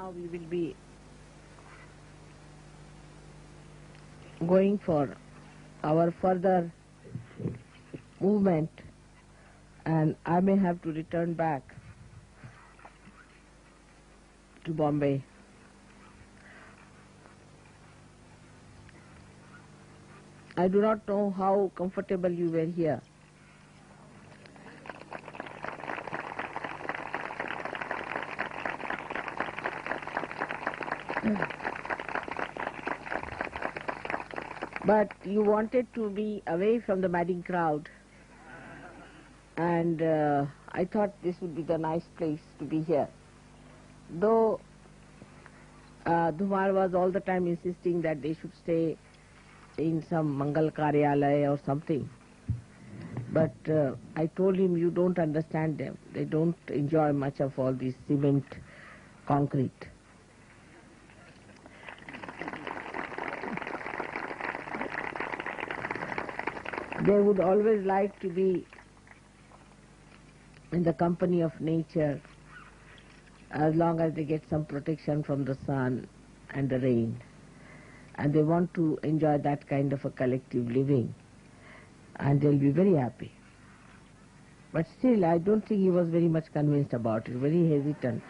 Now we will be going for our further movement, and I may have to return back to Bombay. I do not know how comfortable you were here. But you wanted to be away from the madding crowd, and I thought this would be the nice place to be here. Though Dhumar was all the time insisting that they should stay in some Mangal Karyalaya or something. But I told him, you don't understand them. They don't enjoy much of all this cement, concrete. They would always like to be in the company of nature as long as they get some protection from the sun and the rain. And they want to enjoy that kind of a collective living. And they'll be very happy. But still, I don't think he was very much convinced about it, very hesitant.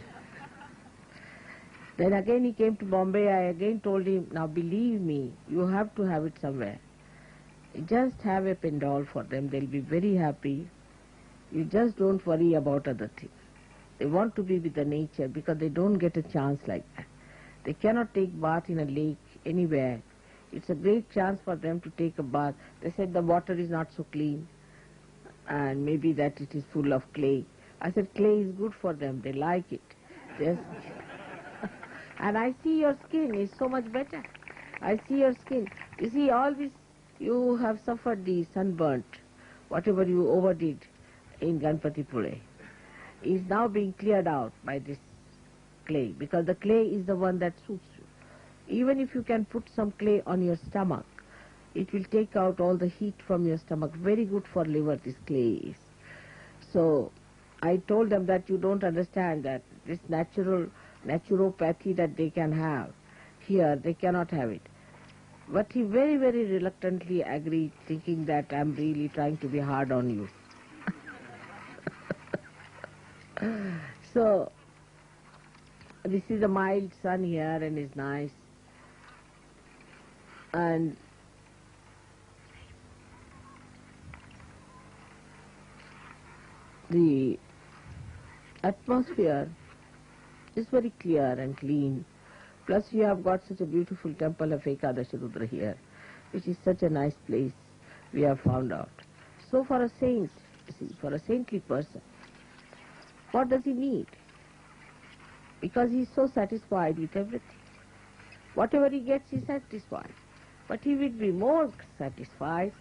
Then again he came to Bombay. I again told him, now believe me, you have to have it somewhere. Just have a pendal for them. They'll be very happy. You just don't worry about other things. They want to be with the nature because they don't get a chance like that. They cannot take bath in a lake anywhere. It's a great chance for them to take a bath. They said the water is not so clean and maybe that it is full of clay. I said clay is good for them. They like it. Just and I see your skin is so much better. I see your skin. You see, all this, you have suffered the sunburnt, whatever you overdid in Ganpatipure, is now being cleared out by this clay, because the clay is the one that suits you. Even if you can put some clay on your stomach, it will take out all the heat from your stomach. Very good for liver, this clay is. So I told them that you don't understand that this naturopathy that they can have here, they cannot have it. But he very, very reluctantly agreed, thinking that I'm really trying to be hard on you. So, this is a mild sun here and it's nice. And the atmosphere is very clear and clean. Plus you have got such a beautiful temple of Ekadashi Rudra here, which is such a nice place, we have found out. So for a saint, see, for a saintly person, what does he need? Because he is so satisfied with everything. Whatever he gets, he is satisfied. But he would be more satisfied,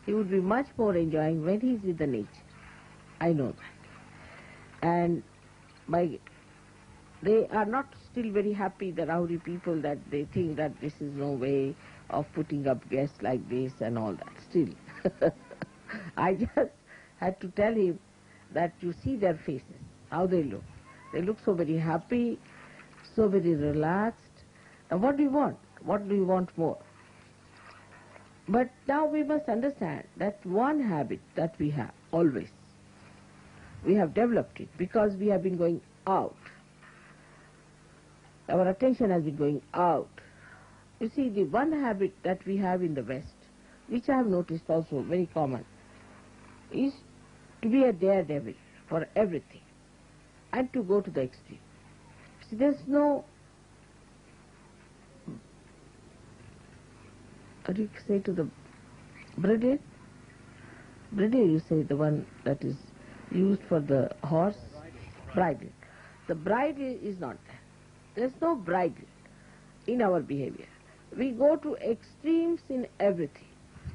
he would be much more enjoying when he is with the nature. I know that. And they are not still very happy, the Rahuri people, that they think that this is no way of putting up guests like this and all that. Still, I just had to tell him that you see their faces, how they look. They look so very happy, so very relaxed. Now what do you want? What do you want more? But now we must understand that one habit that we have always, we have developed it because we have been going out. Our attention has been going out. You see, the one habit that we have in the West, which I have noticed also very common, is to be a daredevil for everything and to go to the extreme. See, there's no, what do you say to the bridle? Bridle, you say, the one that is used for the horse? Bridle. The bridle is not there. There's no bridle in our behavior. We go to extremes in everything.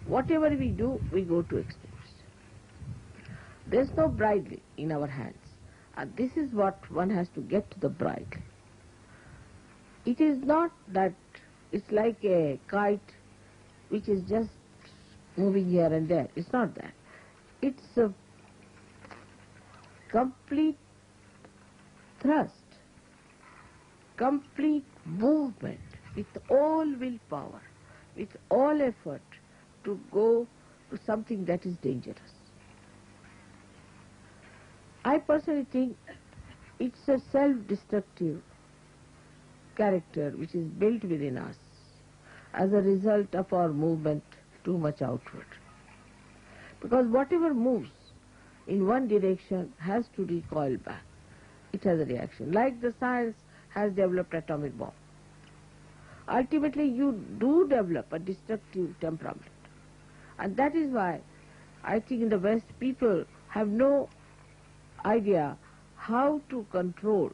Whatever we do, we go to extremes. There's no bridle in our hands. And this is what one has to get to the bridle. It is not that it's like a kite which is just moving here and there. It's not that. It's a complete thrust complete movement, with all willpower, with all effort to go to something that is dangerous. I personally think it's a self-destructive character which is built within us as a result of our movement too much outward. Because whatever moves in one direction has to recoil back. It has a reaction. Like the science has developed atomic bomb. Ultimately, you do develop a destructive temperament. And that is why I think in the West people have no idea how to control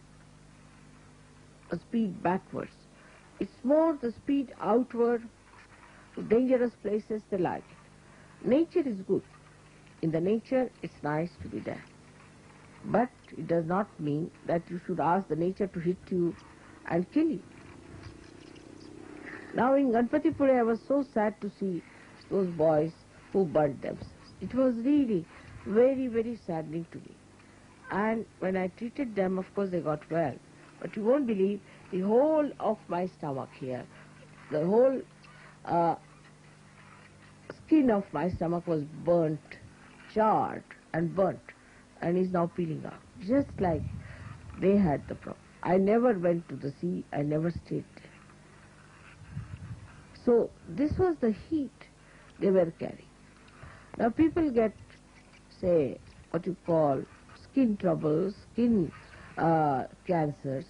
a speed backwards. It's more the speed outward to dangerous places they like it. Nature is good. In the nature, it's nice to be there. But it does not mean that you should ask the nature to hit you and kill you. Now in Ganpatipure, I was so sad to see those boys who burnt themselves. It was really very, very saddening to me. And when I treated them, of course they got well. But you won't believe, the whole of my stomach here, the whole skin of my stomach was burnt, charred and burnt, and is now peeling out, just like they had the problem. I never went to the sea, I never stayed there. So this was the heat they were carrying. Now people get, say, what you call skin troubles, skin cancers.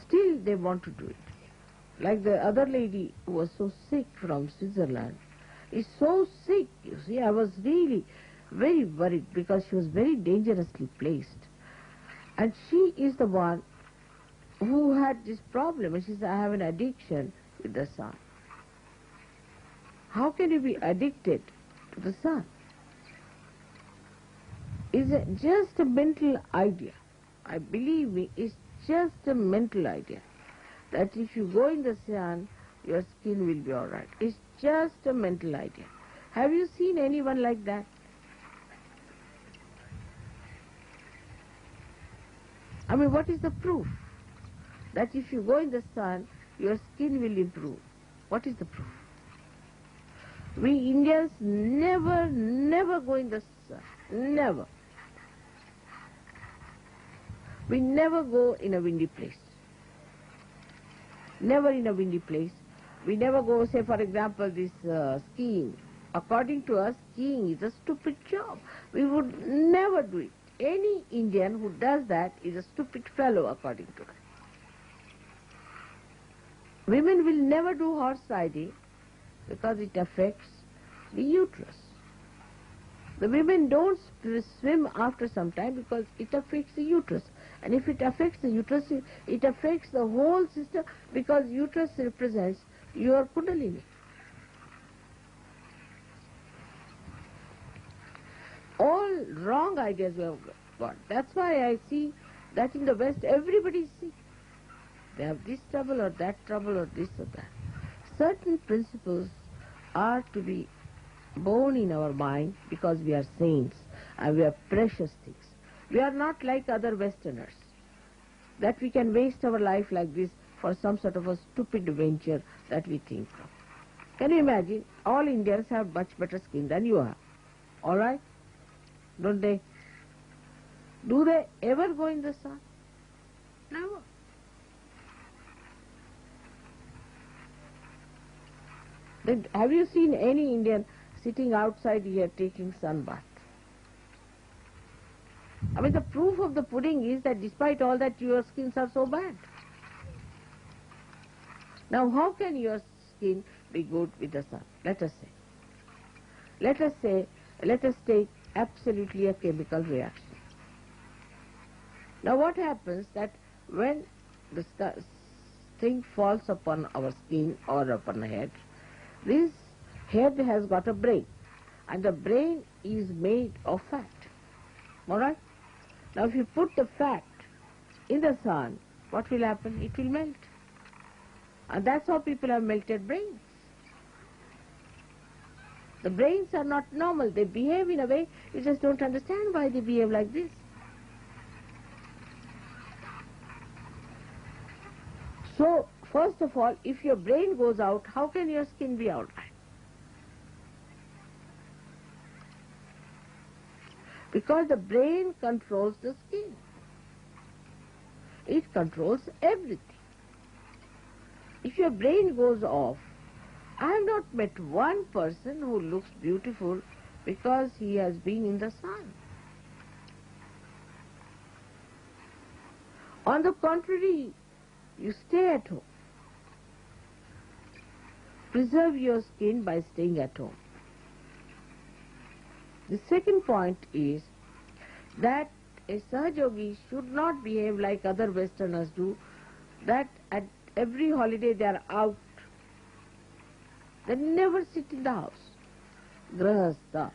Still they want to do it. Like the other lady who was so sick from Switzerland, is so sick, you see. I was really very worried because she was very dangerously placed. And she is the one who had this problem. And she said, I have an addiction with the sun. How can you be addicted to the sun? It's just a mental idea. I believe me, it's just a mental idea. That if you go in the sun, your skin will be all right. It's just a mental idea. Have you seen anyone like that? I mean, what is the proof? That if you go in the sun, your skin will improve. What is the proof? We Indians never go in the sun. Never. We never go in a windy place. Never in a windy place. We never go, say for example, this skiing. According to us, skiing is a stupid job. We would never do it. Any Indian who does that is a stupid fellow, according to us. Women will never do horse riding because it affects the uterus. The women don't swim after some time because it affects the uterus. And if it affects the uterus, it affects the whole system because uterus represents your kundalini. All wrong ideas we have got. That's why I see that in the West everybody is sick. They have this trouble or that trouble or this or that. Certain principles are to be born in our mind because we are saints and we are precious things. We are not like other Westerners, that we can waste our life like this for some sort of a stupid venture that we think of. Can you imagine? All Indians have much better skin than you have. All right? Don't they? Do they ever go in the sun? Never. Then have you seen any Indian sitting outside here taking sun bath? I mean, the proof of the pudding is that despite all that, your skins are so bad. Now, how can your skin be good with the sun? Let us say. Let us take absolutely a chemical reaction. Now, what happens that when the thing falls upon our skin or upon the head, this head has got a brain, and the brain is made of fat. All right? Now, if you put the fat in the sun, what will happen? It will melt. And that's how people have melted brains. The brains are not normal. They behave in a way, you just don't understand why they behave like this. So, first of all, if your brain goes out, how can your skin be all right? Because the brain controls the skin. It controls everything. If your brain goes off, I have not met one person who looks beautiful because he has been in the sun. On the contrary, you stay at home. Preserve your skin by staying at home. The second point is that a Sahajogi should not behave like other Westerners do, that at every holiday they are out. They never sit in the house. Grahastha,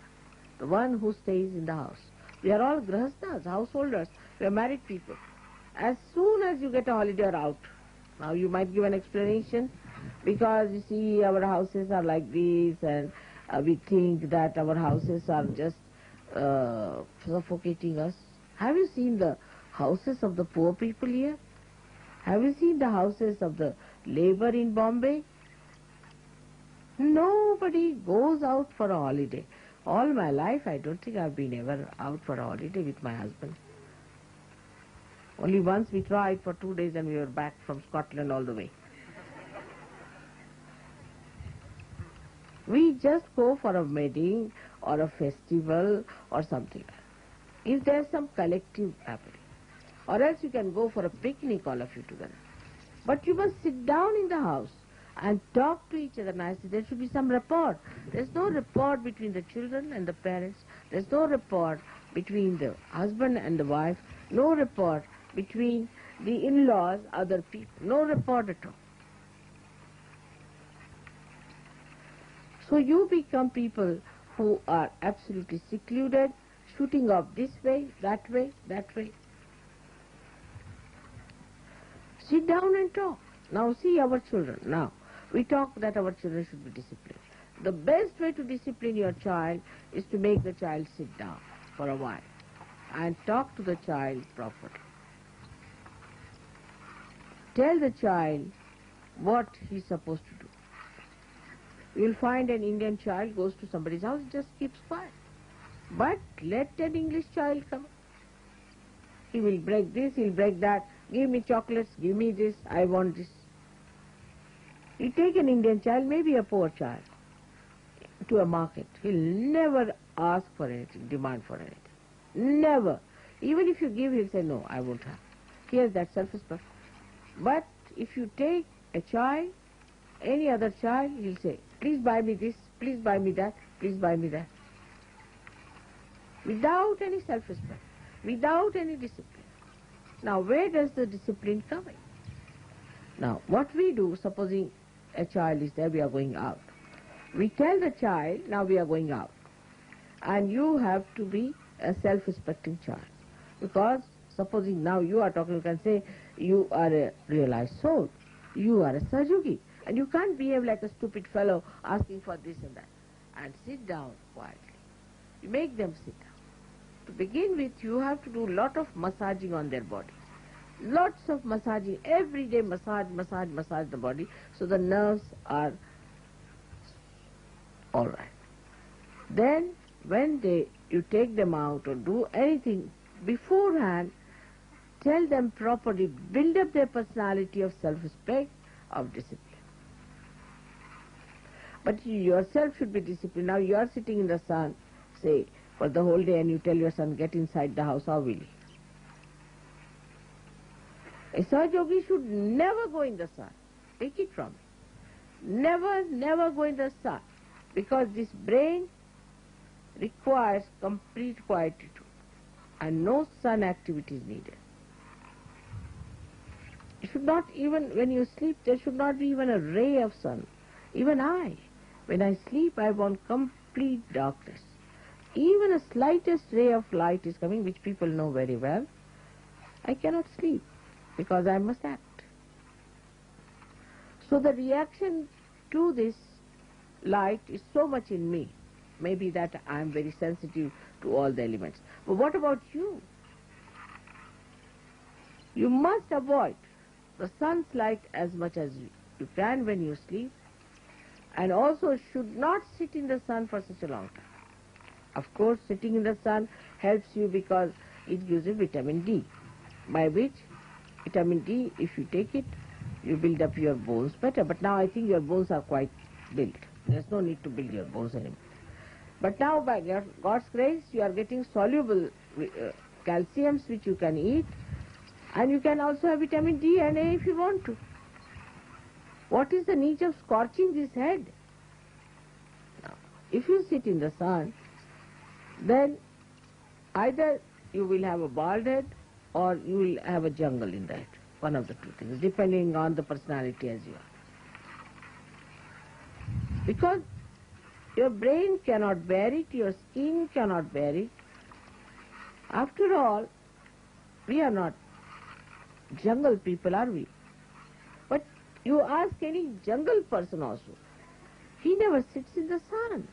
the one who stays in the house. We are all Grahasthas, householders. We are married people. As soon as you get a holiday, you are out. Now you might give an explanation, because you see our houses are like this, and we think that our houses are just suffocating us. Have you seen the houses of the poor people here? Have you seen the houses of the labor in Bombay? Nobody goes out for a holiday. All my life, I don't think I've been ever out for a holiday with my husband. Only once we tried for 2 days and we were back from Scotland all the way. We just go for a wedding or a festival or something. If there's some collective happening. Or else you can go for a picnic, all of you together. But you must sit down in the house and talk to each other nicely. There should be some rapport. There's no rapport between the children and the parents. There's no rapport between the husband and the wife. No rapport between the in-laws, other people. No rapport at all. So you become people who are absolutely secluded, shooting off this way, that way, that way. Sit down and talk. Now see our children. Now, we talk that our children should be disciplined. The best way to discipline your child is to make the child sit down for a while and talk to the child properly. Tell the child what he's supposed to do. You'll find an Indian child goes to somebody's house, just keeps quiet. But let an English child come. He will break this, he'll break that. Give me chocolates, give me this, I want this. You take an Indian child, maybe a poor child, to a market. He'll never ask for anything, demand for anything. Never. Even if you give, he'll say, no, I won't have. He has that self-respect. But if you take a child, any other child, he'll say, please buy me this, please buy me that, please buy me that. Without any self-respect, without any discipline. Now, where does the discipline come in? Now, what we do, supposing a child is there, we are going out. We tell the child, now we are going out. And you have to be a self-respecting child. Because supposing now you are talking, you can say, you are a realized soul. You are a Sahajogi. And you can't behave like a stupid fellow asking for this and that. And sit down quietly. You make them sit down. To begin with, you have to do a lot of massaging on their body. Lots of massaging. Every day massage the body so the nerves are all right. Then when you take them out or do anything beforehand, tell them properly, build up their personality of self-respect, of discipline. But you yourself should be disciplined. Now you are sitting in the sun, say, for the whole day, and you tell your son, get inside the house, how will he? A Sahajogi should never go in the sun. Take it from me. Never go in the sun. Because this brain requires complete quietude. And no sun activity is needed. It should not even, when you sleep, there should not be even a ray of sun. Even when I sleep, I want complete darkness. Even a slightest ray of light is coming, which people know very well. I cannot sleep because I must act. So the reaction to this light is so much in me. Maybe that I am very sensitive to all the elements. But what about you? You must avoid the sun's light as much as you can when you sleep, and also should not sit in the sun for such a long time. Of course, sitting in the sun helps you because it gives you vitamin D, by which vitamin D, if you take it, you build up your bones better. But now I think your bones are quite built. There's no need to build your bones anymore. But now by God's grace, you are getting soluble calciums which you can eat, and you can also have vitamin D and A if you want to. What is the need of scorching this head? Now, if you sit in the sun, then either you will have a bald head or you will have a jungle in the head. One of the two things, depending on the personality as you are. Because your brain cannot bear it, your skin cannot bear it. After all, we are not jungle people, are we? But you ask any jungle person also, he never sits in the sun.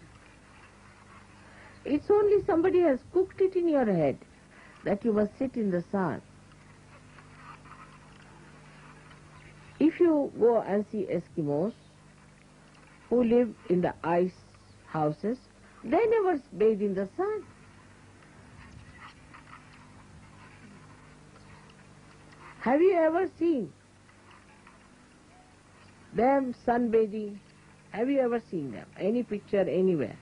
It's only somebody has cooked it in your head that you must sit in the sun. If you go and see Eskimos who live in the ice houses, they never bathe in the sun. Have you ever seen them sunbathing? Have you ever seen them? Any picture anywhere?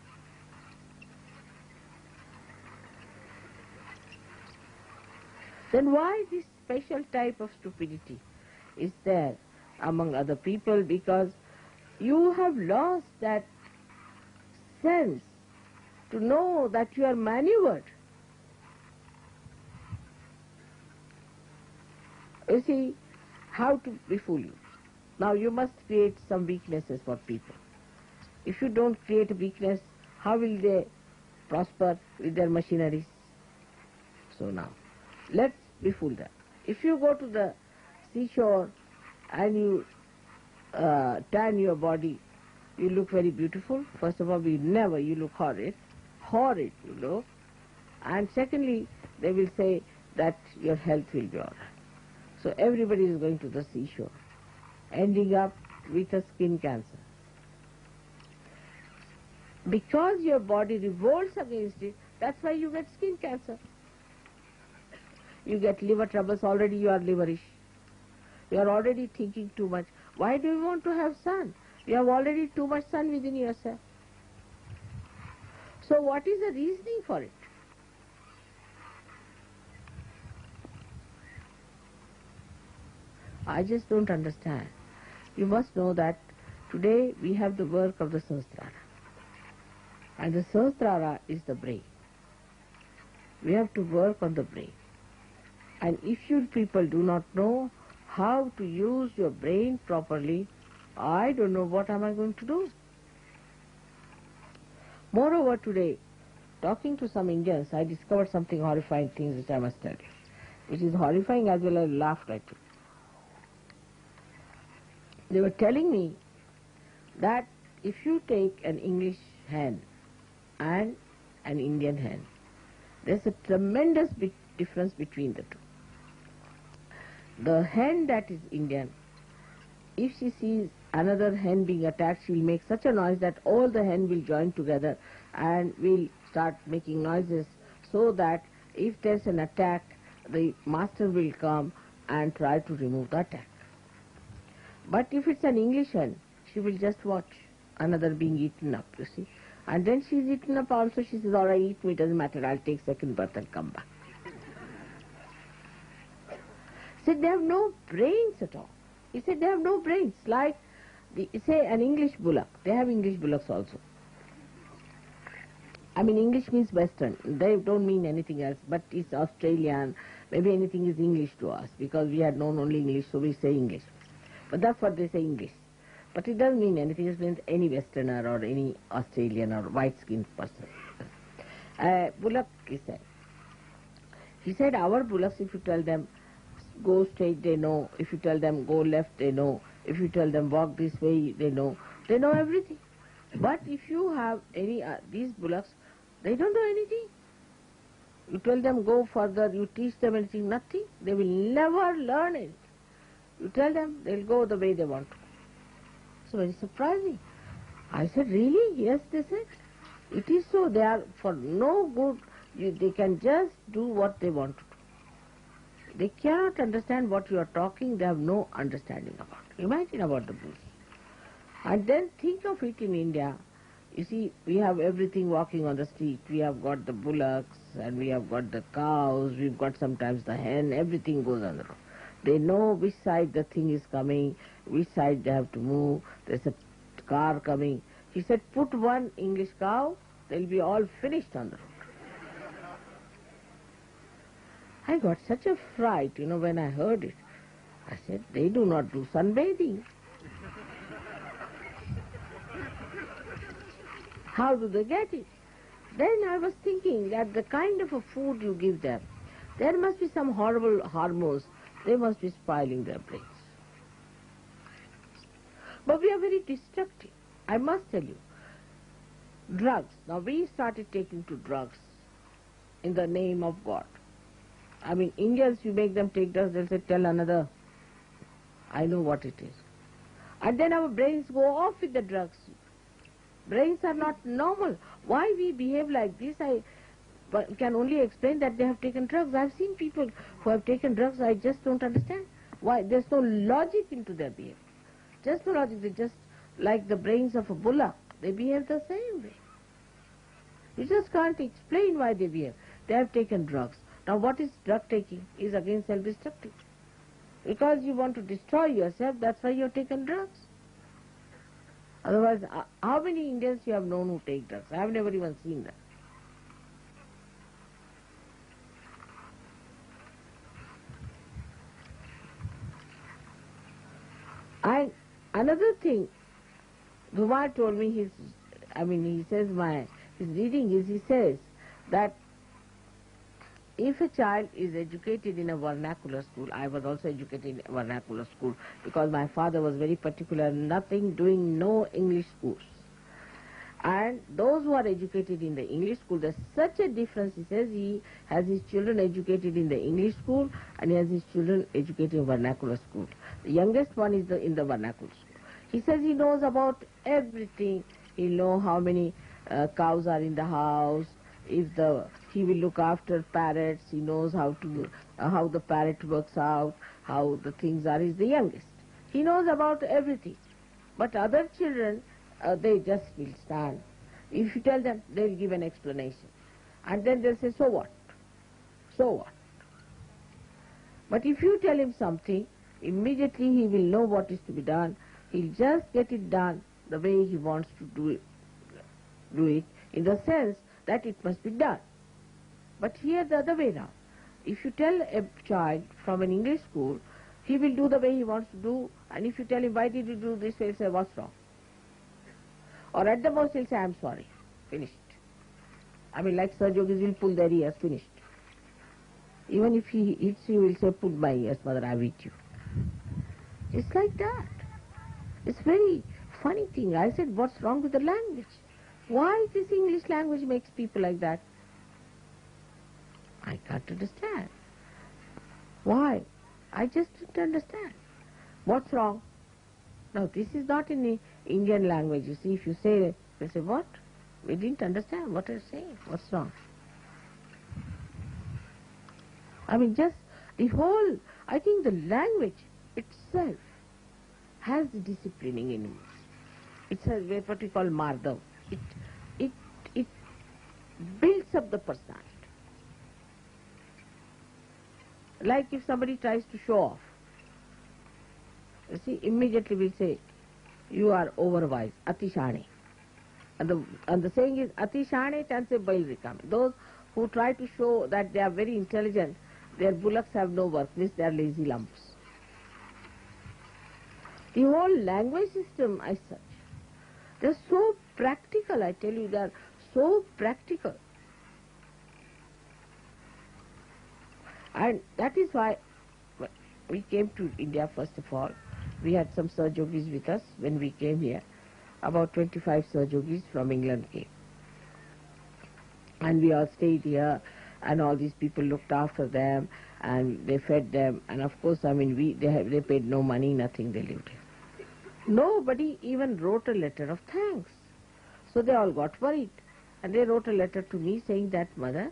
Then why this special type of stupidity is there among other people? Because you have lost that sense to know that you are maneuvered. You see, how to befool you. Now you must create some weaknesses for people. If you don't create a weakness, how will they prosper with their machineries? So now, let's befool them. If you go to the seashore and you tan your body, you look very beautiful. First of all, you look horrid. Horrid you look. And secondly, they will say that your health will be all right. So everybody is going to the seashore, ending up with a skin cancer. Because your body revolts against it, that's why you get skin cancer. You get liver troubles, already you are liverish. You are already thinking too much. Why do you want to have sun? You have already too much sun within yourself. So what is the reasoning for it? I just don't understand. You must know that today we have the work of the Sahasrara. And the Sahasrara is the brain. We have to work on the brain. And if you people do not know how to use your brain properly, I don't know what am I going to do. Moreover, today, talking to some Indians, I discovered something horrifying things which I must tell you. Which is horrifying as well as laughed at it. They were telling me that if you take an English hen and an Indian hen, there's a tremendous big difference between the two. The hen that is Indian, if she sees another hen being attacked, she will make such a noise that all the hen will join together and will start making noises, so that if there's an attack, the master will come and try to remove the attack. But if it's an English hen, she will just watch another being eaten up, you see. And then she's eaten up also, she says, all right, eat me, doesn't matter, I'll take second birth and come back. He said, they have no brains at all. He said, they have no brains. Like, say, an English bullock. They have English bullocks also. I mean, English means Western. They don't mean anything else, but it's Australian. Maybe anything is English to us, because we had known only English, so we say English. But that's what they say, English. But it doesn't mean anything. It means any Westerner or any Australian or white-skinned person. Bullock, he said. He said, our bullocks, if you tell them, go straight, they know. If you tell them, go left, they know. If you tell them, walk this way, they know. They know everything. But if you have any, these bullocks, they don't know anything. You tell them, go further, you teach them anything, nothing. They will never learn it. You tell them, they'll go the way they want to. It's very surprising. I said, really? Yes, they said. It is so. They are for no good. They can just do what they want to do. They cannot understand what you are talking. They have no understanding about it. Imagine about the bush. And then think of it in India. You see, we have everything walking on the street. We have got the bullocks and we have got the cows. We've got sometimes the hen. Everything goes on the road. They know which side the thing is coming, which side they have to move. There's a car coming. He said, put one English cow, they'll be all finished on the road. I got such a fright, when I heard it. I said, they do not do sunbathing. How do they get it? Then I was thinking that the kind of a food you give them, there must be some horrible hormones. They must be spoiling their brains. But we are very destructive. I must tell you. Drugs. Now we started taking to drugs in the name of God. I mean, Indians, you make them take drugs, they'll say, tell another. I know what it is. And then our brains go off with the drugs. Brains are not normal. Why we behave like this, I can only explain that they have taken drugs. I've seen people who have taken drugs, I just don't understand. Why? There's no logic into their behavior. Just no logic. They just like the brains of a bullock. They behave the same way. You just can't explain why they behave. They have taken drugs. Now what is drug taking? Is again self-destructive. Because you want to destroy yourself, that's why you have taken drugs. Otherwise, how many Indians you have known who take drugs? I have never even seen that. And another thing, Bhuma told me he says that if a child is educated in a vernacular school, I was also educated in a vernacular school because my father was very particular, no English schools. And those who are educated in the English school, there's such a difference. He says he has his children educated in the English school and he has his children educated in vernacular school. The youngest one is in the vernacular school. He says he knows about everything. He knows how many cows are in the house. He will look after parrots. He knows how the parrot works out, how the things are. He's the youngest. He knows about everything. But other children, they just will stand. If you tell them, they'll give an explanation. And then they'll say, so what? So what? But if you tell him something, immediately he will know what is to be done. He'll just get it done the way he wants to do it in the sense that it must be done. But here the other way round. If you tell a child from an English school, he will do the way he wants to do, and if you tell him, why did you do this, he'll say, what's wrong? Or at the most he'll say, I'm sorry, finished. I mean, like Sir Yogis will pull their ears, finished. Even if he hits you, he'll say, pull my ears, mother, I've hit you. It's like that. It's very funny thing. I said, what's wrong with the language? Why this English language makes people like that? I can't understand. Why? I just don't understand. What's wrong? Now, this is not in the Indian language. You see, if you say it, they say, what? We didn't understand what you're saying. What's wrong? I mean, just the whole, I think the language itself has the disciplining in it. It's what we call Mardav. It builds up the personality. Like if somebody tries to show off, you see, immediately we'll say, you are overwise, atishane. And the saying is, atishane chanse bail rikame. Those who try to show that they are very intelligent, their bullocks have no work, means they are lazy lumps. The whole language system as such, they're so practical, I tell you, they're so practical. And that is why we came to India first of all. We had some Sir Yogis with us when we came here. About 25 Sir Yogis from England came. And we all stayed here and all these people looked after them. and they fed them, and of course, I mean, they paid no money, nothing, they lived here. Nobody even wrote a letter of thanks. So they all got worried, and they wrote a letter to me saying that, Mother,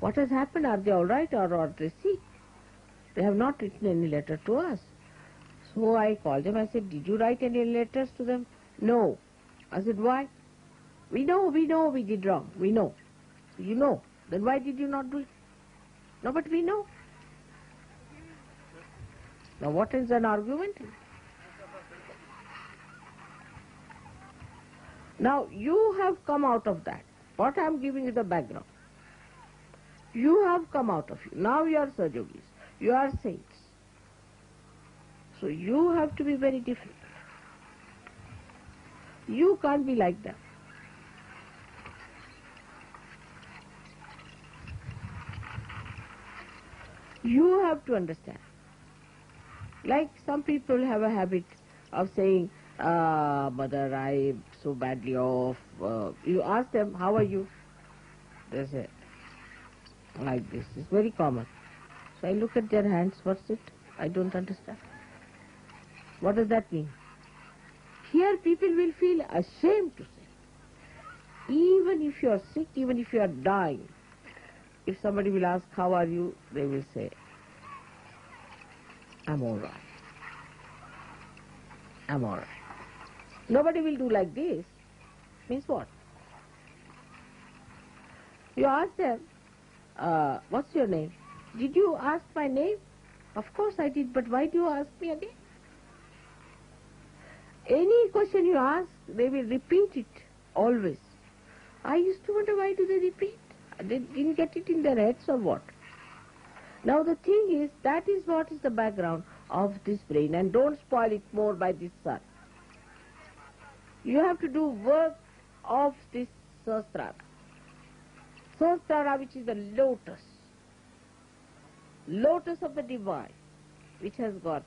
what has happened? Are they all right, or are they sick? They have not written any letter to us. So I called them. I said, did you write any letters to them? No. I said, why? We know we did wrong. We know. You know. Then why did you not do it? No, but we know. Now what is an argument? Now you have come out of that. What I am giving you the background. You have come out of it. Now you are Sajogis. You are saints. So you have to be very different. You can't be like them. You have to understand. Like some people have a habit of saying, Mother, I'm so badly off. You ask them, how are you? They say, like this. It's very common. So I look at their hands, what's it? I don't understand. What does that mean? Here people will feel ashamed to say. Even if you are sick, even if you are dying, if somebody will ask, how are you? They will say, I'm all right. I'm all right. Nobody will do like this. Means what? You ask them, what's your name? Did you ask my name? Of course I did, but why do you ask me again? Any question you ask, they will repeat it, always. I used to wonder, why do they repeat? They didn't get it in their heads or what? Now the thing is, that is what is the background of this brain, and don't spoil it more by this sun. You have to do work of this Sahasrara. Sahasrara, which is the lotus of the divine, which has got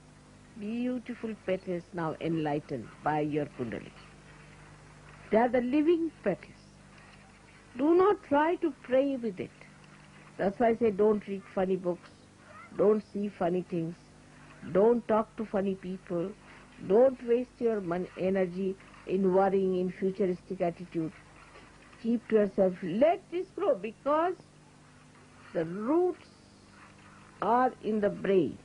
beautiful petals now enlightened by your Kundalini. They are the living petals. Do not try to pray with it. That's why I say don't read funny books, don't see funny things, don't talk to funny people, don't waste your energy in worrying, in futuristic attitude. Keep to yourself, let this grow, because the roots are in the brain.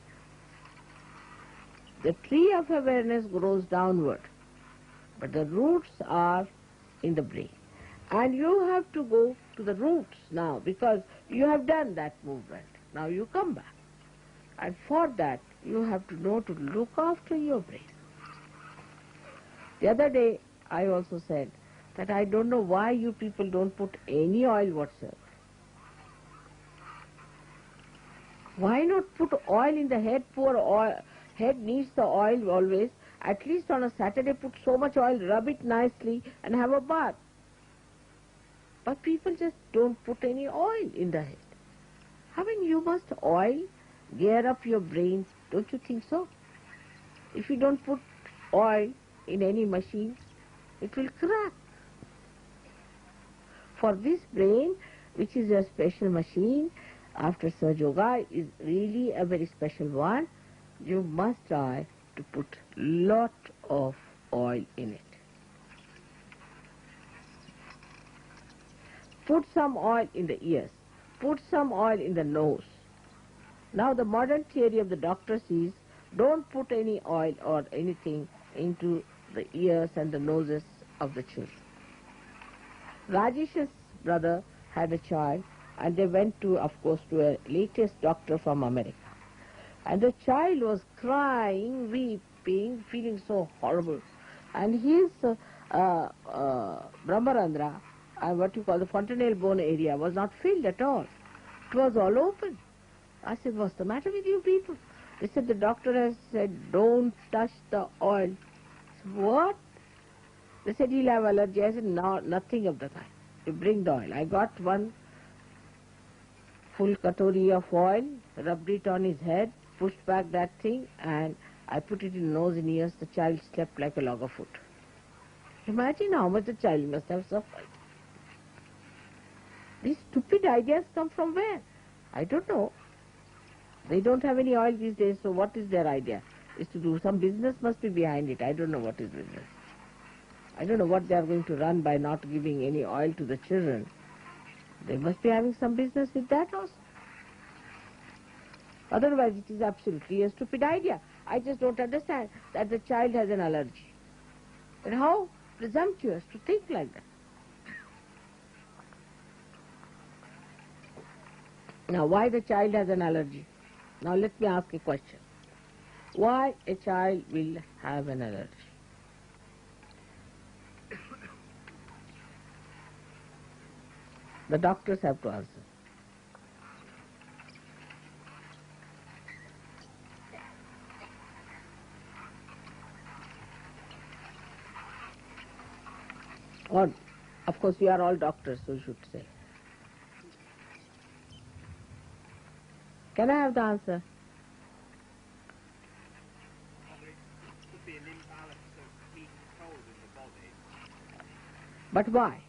The tree of awareness grows downward, but the roots are in the brain. And you have to go to the roots now, because you have done that movement. Now you come back. And for that, you have to know to look after your brain. The other day, I also said that I don't know why you people don't put any oil whatsoever. Why not put oil in the head? Poor oil. Head needs the oil always. At least on a Saturday, put so much oil, rub it nicely, and have a bath. But people just don't put any oil in the head. I mean, you must oil, gear up your brain. Don't you think so? If you don't put oil in any machine, it will crack. For this brain, which is a special machine, after Sahaja Yoga, is really a very special one, you must try to put lot of oil in it. Put some oil in the ears. Put some oil in the nose. Now the modern theory of the doctors is, don't put any oil or anything into the ears and the noses of the children. Rajesh's brother had a child, and they went to, of course, to a latest doctor from America. And the child was crying, weeping, feeling so horrible. And his Brahmarandra, what you call the fontanelle bone area, was not filled at all. It was all open. I said, what's the matter with you people? They said, the doctor has said, don't touch the oil. I said, what? They said, he'll have allergy. I said, no, nothing of the kind. You bring the oil. I got one full katori of oil, rubbed it on his head, pushed back that thing, and I put it in nose and ears. The child slept like a log of wood. Imagine how much the child must have suffered. These stupid ideas come from where? I don't know. They don't have any oil these days, so what is their idea? Is to do some business must be behind it. I don't know what is business. I don't know what they are going to run by not giving any oil to the children. They must be having some business with that also. Otherwise, it is absolutely a stupid idea. I just don't understand that the child has an allergy. And how presumptuous to think like that. Now, why the child has an allergy? Now, let me ask a question. Why a child will have an allergy? The doctors have to answer. Or, of course, you are all doctors, so you should say. Can I have the answer? Could be an imbalance of heat and cold in the body. But why?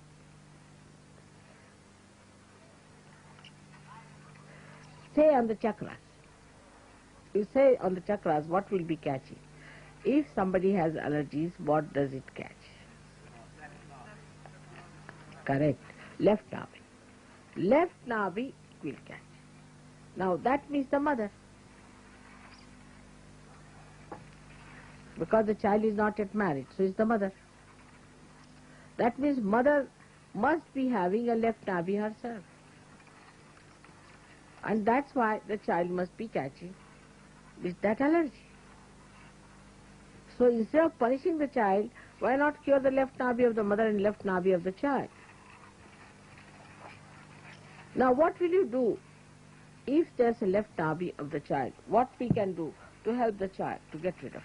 Say on the chakras. You say on the chakras what will be catching. If somebody has allergies, what does it catch? Correct. Left navi. Left navi will catch. Now that means the mother. Because the child is not yet married, so is the mother. That means mother must be having a left navi herself. And that's why the child must be catching with that allergy. So instead of punishing the child, why not cure the left navi of the mother and left navi of the child? Now what will you do if there's a left navi of the child? What we can do to help the child to get rid of it?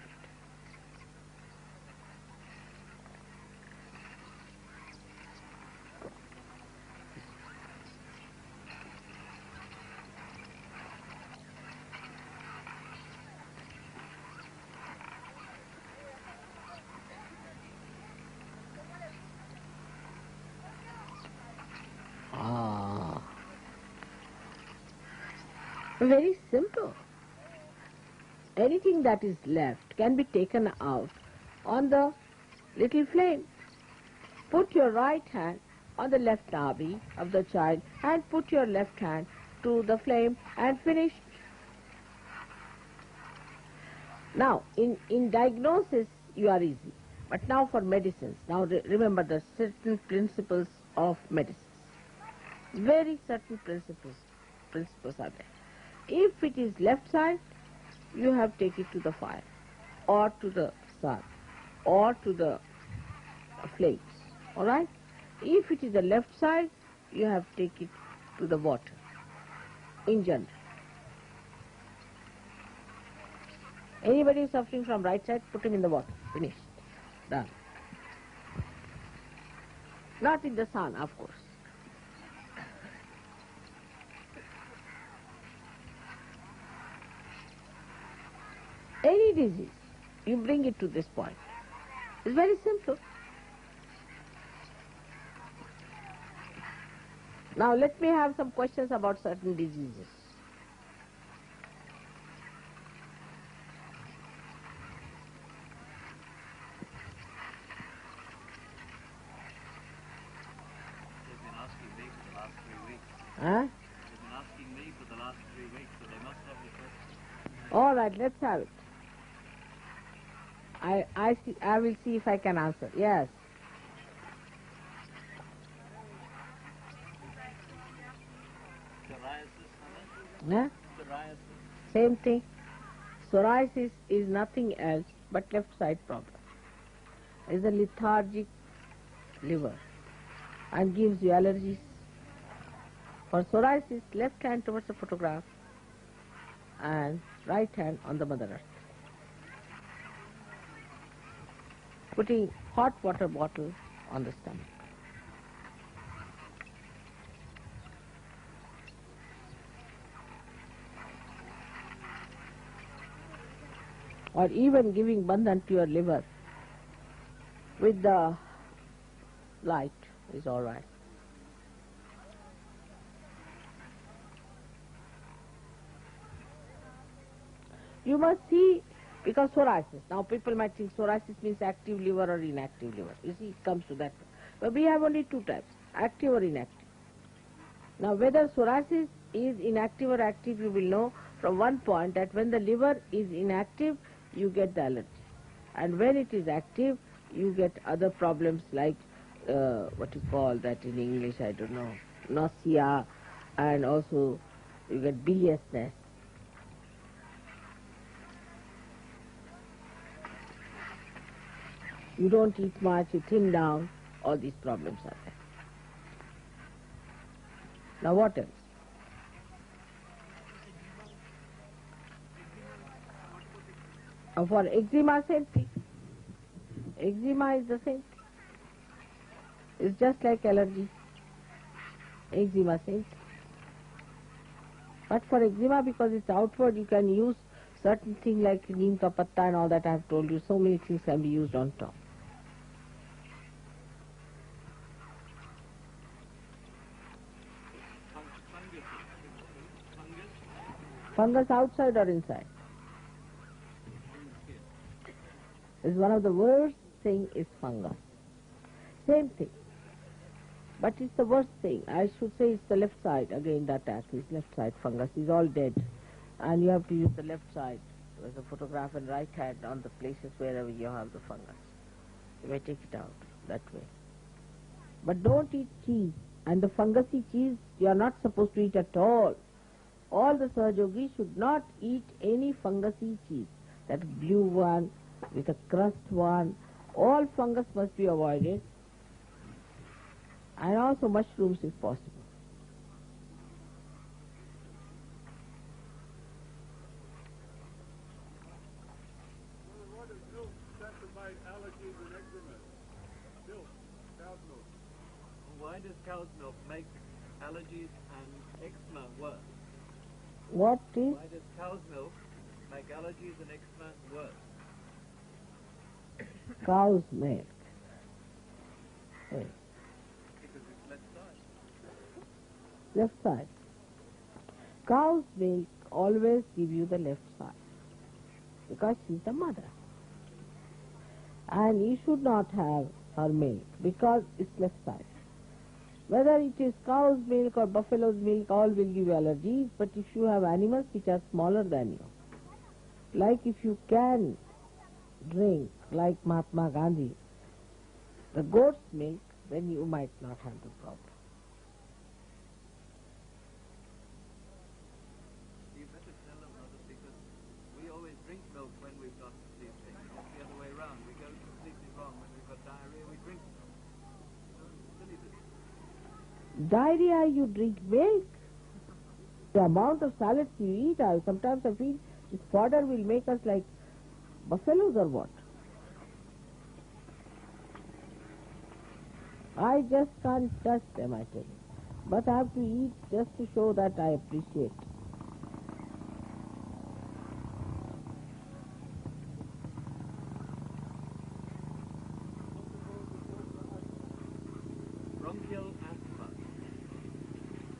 Very simple. Anything that is left can be taken out on the little flame. Put your right hand on the left navi of the child and put your left hand to the flame and finish. Now, in diagnosis, you are easy. But now for medicines, now remember the certain principles of medicine. Very certain principles are there. If it is left side, you have to take it to the fire, or to the sun, or to the flames. All right? If it is the left side, you have to take it to the water, in general. Anybody suffering from right side, put him in the water. Finished. Done. Not in the sun, of course. Any disease, you bring it to this point. It's very simple. Now let me have some questions about certain diseases. They've been asking me for the last 3 weeks. Huh? They've been asking me for the last 3 weeks, so they must have the question. All right, let's have it. I will see if I can answer. Yes. Psoriasis, Huh? psoriasis. Same thing. Psoriasis is nothing else but left side problem. It's a lethargic liver and gives you allergies. For psoriasis, left hand towards the photograph and right hand on the Mother Earth. Putting hot water bottle on the stomach. Or even giving bandhan to your liver with the light is all right. You must see, because psoriasis. Now people might think psoriasis means active liver or inactive liver. You see, it comes to that. But we have only two types, active or inactive. Now whether psoriasis is inactive or active, you will know from one point that when the liver is inactive, you get the allergy. And when it is active, you get other problems like, what you call that in English, I don't know, nausea, and also you get biliousness. You don't eat much, you thin down, all these problems are there. Now what else? For eczema, same thing. Eczema is the same thing. It's just like allergy. Eczema, same thing. But for eczema, because it's outward, you can use certain things like neem ka patta and all that I have told you. So many things can be used on top. Fungus outside or inside? Is one of the worst thing is fungus. Same thing. But it's the worst thing. I should say it's the left side. Again, the attack is left side fungus. Is all dead. And you have to use the left side. There's a photograph and right hand on the places wherever you have the fungus. You may take it out that way. But don't eat cheese. And the fungusy cheese you are not supposed to eat at all. All the Sahajogis should not eat any fungusy cheese. That blue one, with a crust one, all fungus must be avoided. And also mushrooms if possible. What is milk said to fight allergies and eczema? Milk, cow's milk. Why does cow's milk make allergies and eczema worse? What is Why does cow's milk make allergies and eczema worse? cow's milk? Yes. Because it's left side. Left side. Cow's milk always give you the left side because she's the mother. And you should not have her milk because it's left side. Whether it is cow's milk or buffalo's milk, all will give you allergies, but if you have animals which are smaller than you, like if you can drink, like Mahatma Gandhi, the goat's milk, then you might not have the problem. You better tell them, Mother, because we always drink milk when we've got these things. It's the other way around. We go completely wrong. When we've got diarrhea, we drink milk. Silly business. Diarrhea, you drink milk. The amount of salads you eat, sometimes I feel this fodder will make us like buffaloes or what. I just can't touch them, I tell you. But I have to eat just to show that I appreciate. Bronchial asthma.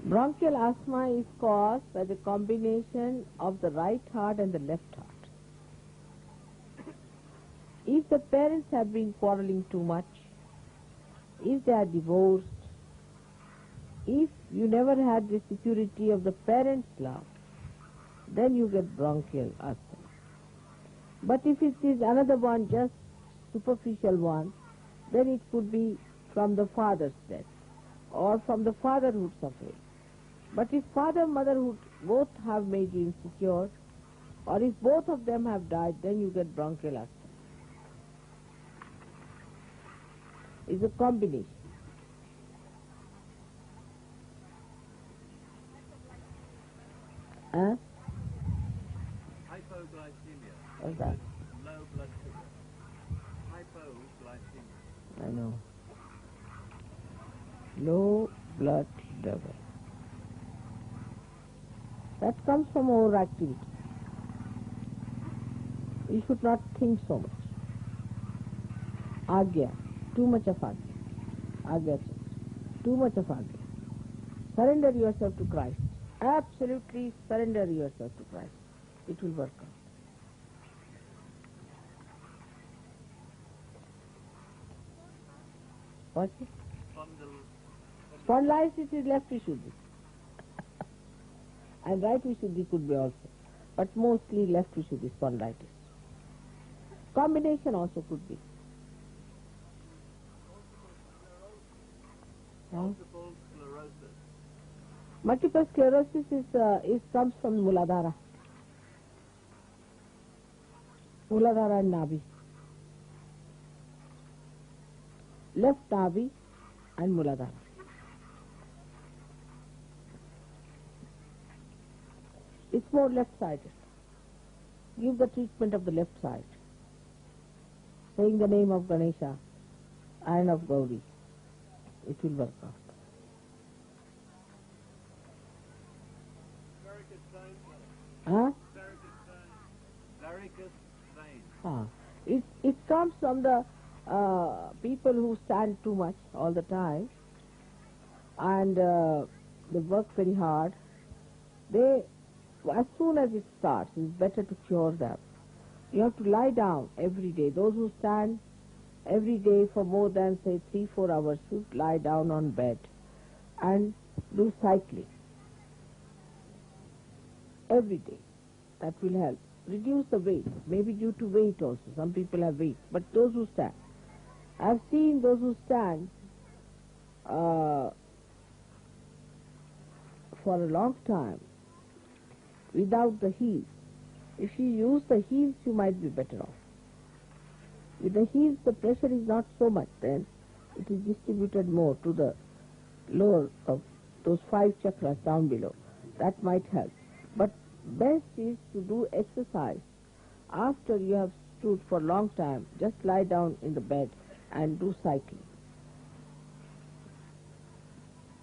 Bronchial asthma is caused by the combination of the right heart and the left heart. If the parents have been quarreling too much, if they are divorced, if you never had the security of the parents' love, then you get bronchial asthma. But if it is another one, just superficial one, then it could be from the father's death or from the fatherhood suffering. But if father and motherhood both have made you insecure, or if both of them have died, then you get bronchial asthma. It's a combination. Huh? Hypoglycemia. What's that? Low blood sugar. Hypoglycemia. I know. Low blood level. That comes from overactivity. You should not think so much. Agya. Too much of agya. Agya. Too much of agya. Surrender yourself to Christ. Absolutely surrender yourself to Christ. It will work out. What's it? Spondyl. Spondylitis is left Vishuddhi. And right Vishuddhi could be also. But mostly left Vishuddhi spondylitis. Combination also could be. Multiple sclerosis. Multiple sclerosis comes from Muladhara. Muladhara and Navi. Left Navi and Muladhara. It's more left-sided. Give the treatment of the left side. Saying the name of Ganesha and of Gauri. It will work out. Varicose veins. Huh? Varicose veins. Varicose veins. It comes from the people who stand too much all the time and they work very hard. As soon as it starts, it's better to cure them. You have to lie down every day. Those who stand every day for more than, say, 3-4 hours should lie down on bed and do cycling every day. That will help. Reduce the weight, maybe due to weight also. Some people have weight, but those who stand. I've seen those who stand for a long time without the heels. If you use the heels, you might be better off. With the heels, the pressure is not so much then. It is distributed more to the lower of those 5 chakras down below. That might help. But best is to do exercise. After you have stood for a long time, just lie down in the bed and do cycling.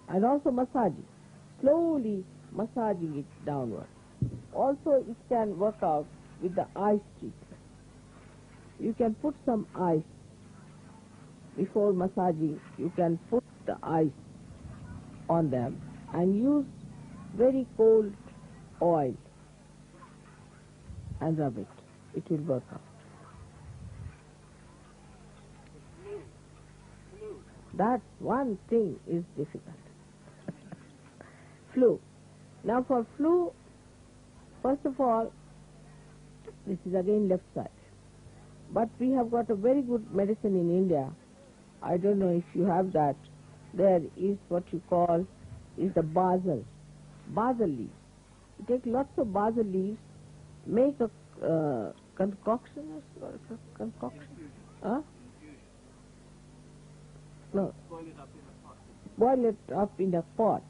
And also massaging. Slowly massaging it downward. Also it can work out with the ice treatment. You can put some ice before massaging. You can put the ice on them and use very cold oil and rub it. It will work out. That one thing is difficult. Flu. Now for flu, first of all, this is again left side. But we have got a very good medicine in India. I don't know if you have that. There is what you call is the basil. Basil leaves. You take lots of basil leaves, make a concoction or concoction. Infusion. Huh? Infusion. No. Boil it up in a pot. Boil it up in a pot.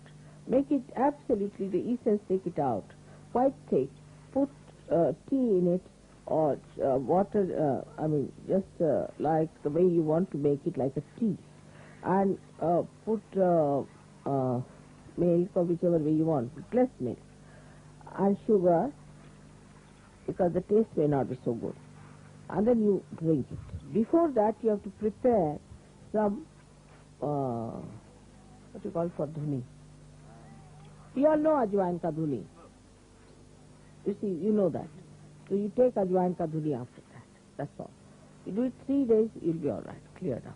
Make it absolutely, the essence, take it out. Quite thick. Put tea in it or water, just like the way you want to make it, like a tea. And put milk or whichever way you want, less milk. And sugar, because the taste may not be so good. And then you drink it. Before that, you have to prepare some, what you call for dhuni. You all know ajwain ka dhuni. You see, you know that. So you take ajwain ka dhuni after that. That's all. You do it 3 days, you'll be all right, cleared out.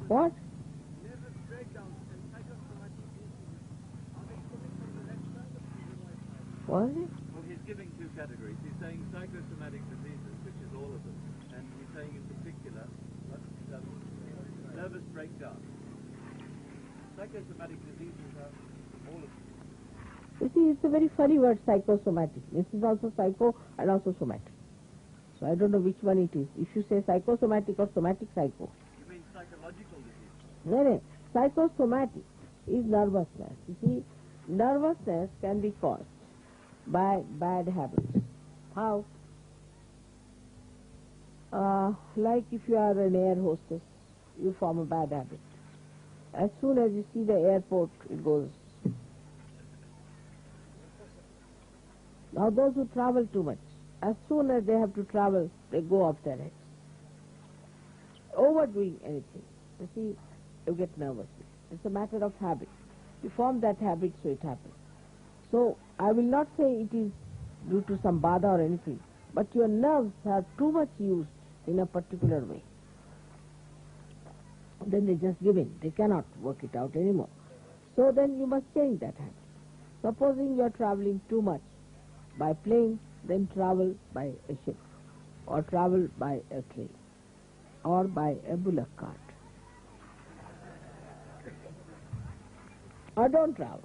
What? Nervous breakdowns and psychosomatic diseases, are they coming from the left side or from the right side? What is it? Well, he's giving 2 categories. He's saying psychosomatic diseases, which is all of them, and he's saying in particular nervous breakdown. Psychosomatic diseases are all of them. You see, it's a very funny word, psychosomatic. This is also psycho and also somatic. So I don't know which one it is. If you say psychosomatic or somatic psycho. You mean psychological disease? No. Psychosomatic is nervousness. You see, nervousness can be caused by bad habits. How? Like if you are an air hostess, you form a bad habit. As soon as you see the airport, it goes. Now those who travel too much, as soon as they have to travel, they go off their heads. Overdoing anything, you see, you get nervous. It's a matter of habit. You form that habit, so it happens. So I will not say it is due to some bada or anything, but your nerves are too much used in a particular way. Then they just give in. They cannot work it out anymore. So then you must change that habit. Supposing you are traveling too much by plane, then travel by a ship, or travel by a train, or by a bullock cart. Or don't travel.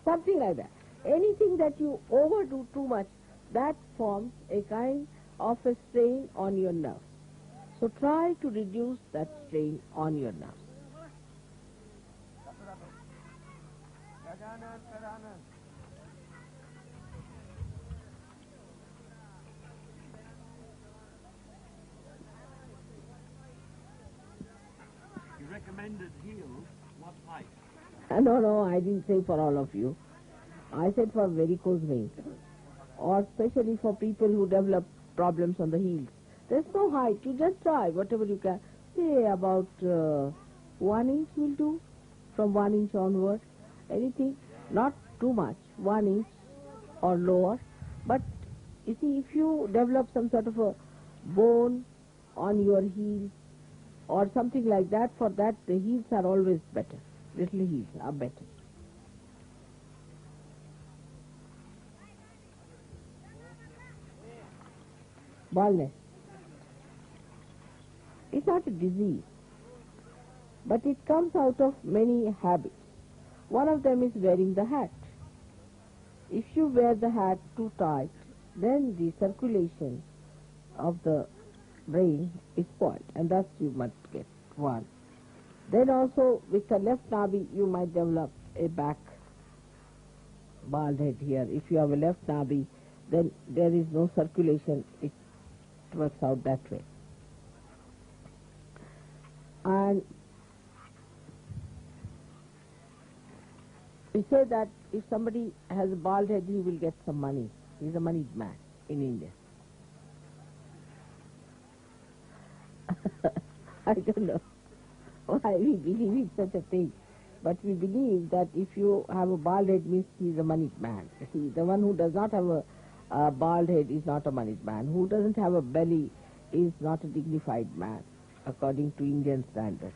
Something like that. Anything that you overdo too much, that forms a kind of a strain on your nerves. So try to reduce that strain on your nerves. You recommended heels, what height? No, I didn't say for all of you. I said for varicose veins, or especially for people who develop problems on the heels. There's no height. You just try whatever you can. Say about 1 inch will do, from 1 inch onward. Anything, not too much, 1 inch or lower. But you see, if you develop some sort of a bone on your heel or something like that, for that the heels are always better. Little heels are better. Baldness. It's not a disease, but it comes out of many habits. One of them is wearing the hat. If you wear the hat too tight, then the circulation of the brain is spoiled, and thus you must get one. Then also with the left nabi you might develop a back bald head here. If you have a left nabi, then there is no circulation. It works out that way. And we say that if somebody has a bald head, he will get some money. He's a moneyed man in India. I don't know why we believe in such a thing, but we believe that if you have a bald head, means he's a moneyed man. See, the one who does not have a bald head is not a moneyed man. Who doesn't have a belly is not a dignified man, according to Indian standards.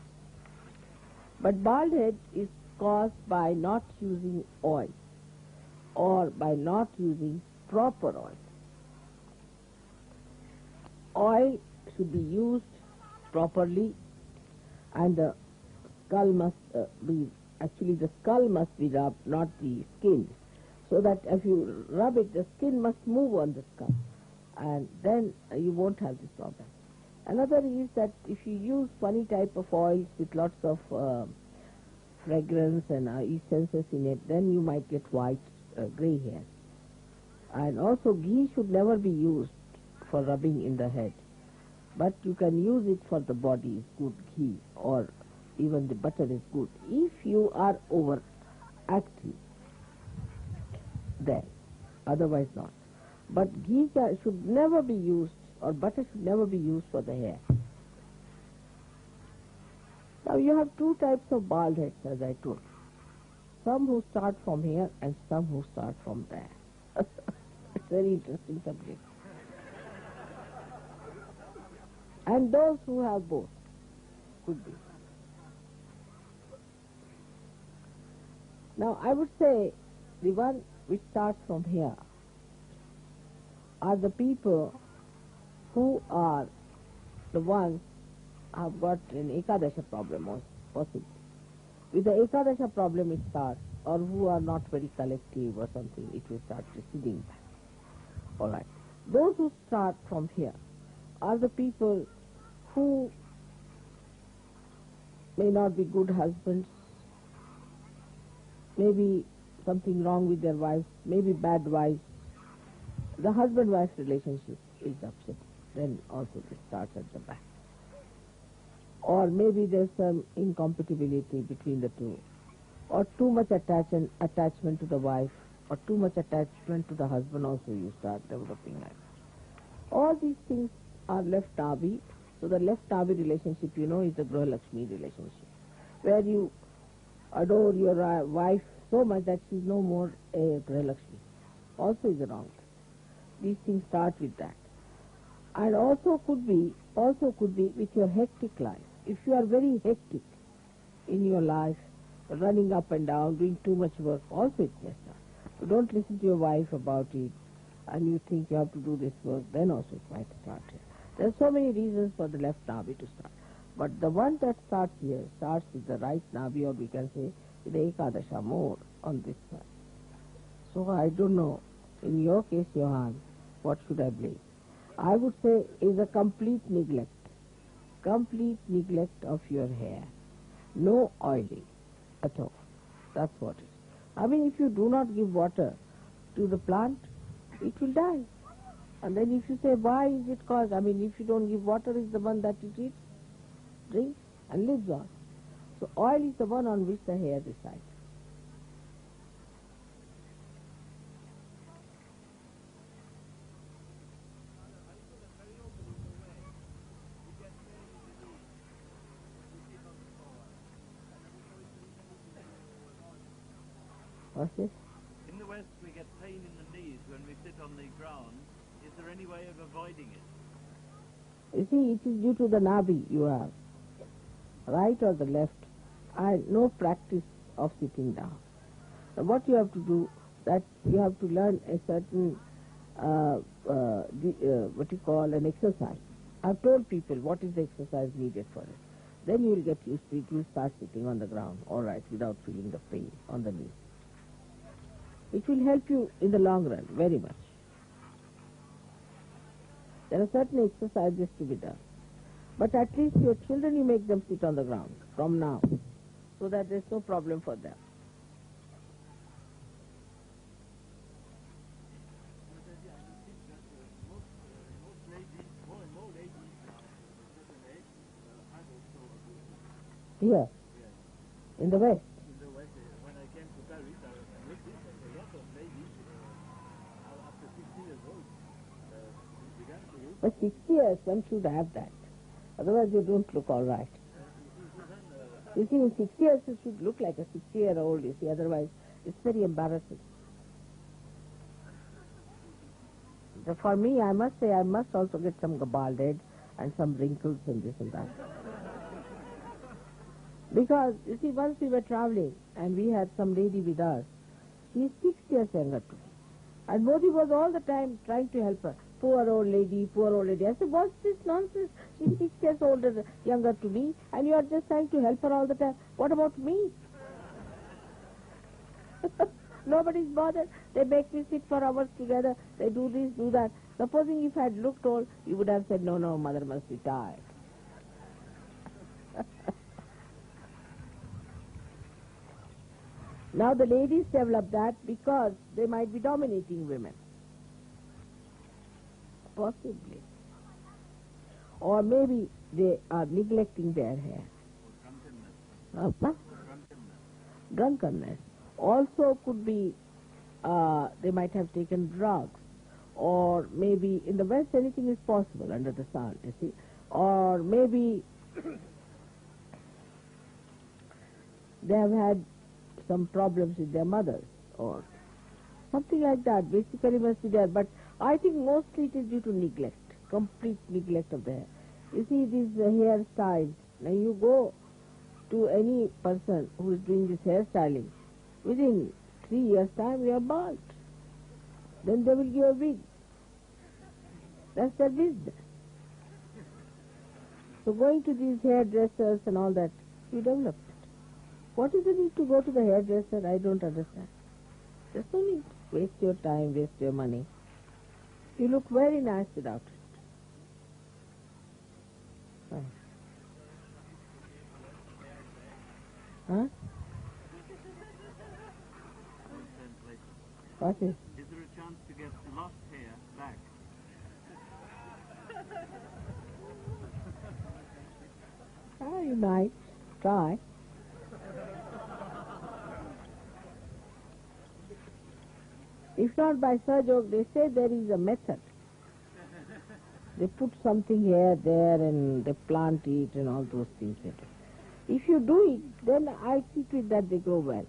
But bald head is caused by not using oil or by not using proper oil. Oil should be used properly, and the skull must the skull must be rubbed, not the skin, so that if you rub it, the skin must move on the skull, and then you won't have this problem. Another is that if you use funny type of oils with lots of fragrance and essences in it, then you might get white, gray hair. And also ghee should never be used for rubbing in the head, but you can use it for the body, good ghee, or even the butter is good. If you are overactive, then, otherwise not. But ghee should never be used, or butter should never be used for the hair. Now you have two types of bald heads, as I told you. Some who start from here and some who start from there. It's a very interesting subject. And those who have both could be. Now I would say the one which starts from here are the people who are the ones who have got an Ekadasha problem, or possibly. With the Ekadasha problem it starts, or who are not very collective or something, it will start receding back. All right. Those who start from here are the people who may not be good husbands, maybe something wrong with their wives, maybe bad wives. The husband-wife relationship is upset. Then also this starts at the back. Or maybe there's some incompatibility between the two, or too much attachment to the wife, or too much attachment to the husband also you start developing like that. All these things are left nabi. So the left nabi relationship, is the Graha Lakshmi relationship, where you adore your wife so much that she's no more a Gralakshmi. Also is wrong. These things start with that. And also could be with your hectic life. If you are very hectic in your life, running up and down, doing too much work, also it may start. You don't listen to your wife about it, and you think you have to do this work, then also it might start here. There are so many reasons for the left navi to start. But the one that starts here starts with the right navi, or we can say with the Ekadasha more on this side. So I don't know, in your case, Johan, what should I blame? I would say is a complete neglect of your hair. No oiling at all. That's what it is. I mean, if you do not give water to the plant, it will die. And then if you say, why is it caused? I mean, if you don't give water, is the one that it eats, drinks, and lives on. So oil is the one on which the hair resides. What's this? In the West, we get pain in the knees when we sit on the ground. Is there any way of avoiding it? You see, it is due to the nabi you have, right or the left, and no practice of sitting down. So what you have to do, that you have to learn a certain, what you call an exercise. I've told people what is the exercise needed for it. Then you will get used to it. You will start sitting on the ground, all right, without feeling the pain on the knees. It will help you in the long run, very much. There are certain exercises to be done. But at least your children, you make them sit on the ground from now, so that there's no problem for them. Here, in the West. In the West, when I came to Paris, I noticed that a lot of ladies, after 60 years old, began to use. But 60 years, one should have that. Otherwise, you don't look all right. You see, in 60 years, you should look like a 60-year-old, you see. Otherwise, it's very embarrassing. So for me, I must say, I must also get some bald head and some wrinkles and this and that. Because, you see, once we were traveling and we had some lady with us, she is 6 years younger to me. And Modi was all the time trying to help her. Poor old lady, poor old lady. I said, what's this nonsense? She's 6 years older, younger to me, and you are just trying to help her all the time. What about me? Nobody's bothered. They make me sit for hours together. They do this, do that. Supposing if I had looked old, you would have said, no, mother must be tired. Now the ladies develop that because they might be dominating women. Possibly. Or maybe they are neglecting their hair. Drunkenness. Drunkenness. Also could be they might have taken drugs. Or maybe in the West anything is possible under the sun, you see. Or maybe they have had some problems with their mothers or something like that. Basically must be there. But I think mostly it is due to neglect, complete neglect of the hair. You see these hairstyles. Now you go to any person who is doing this hairstyling, within 3 years' time you are bald. Then they will give a wig. That's their business. So going to these hairdressers and all that, you develop it. What is the need to go to the hairdresser? I don't understand. There's no need to waste your time, waste your money. You look very nice without it. Huh? What is? Is there a chance to get lost hair back? You might try. If not by surgery, they say there is a method. They put something here, there, and they plant it and all those things. If you do it, then I'll see to it that they grow well.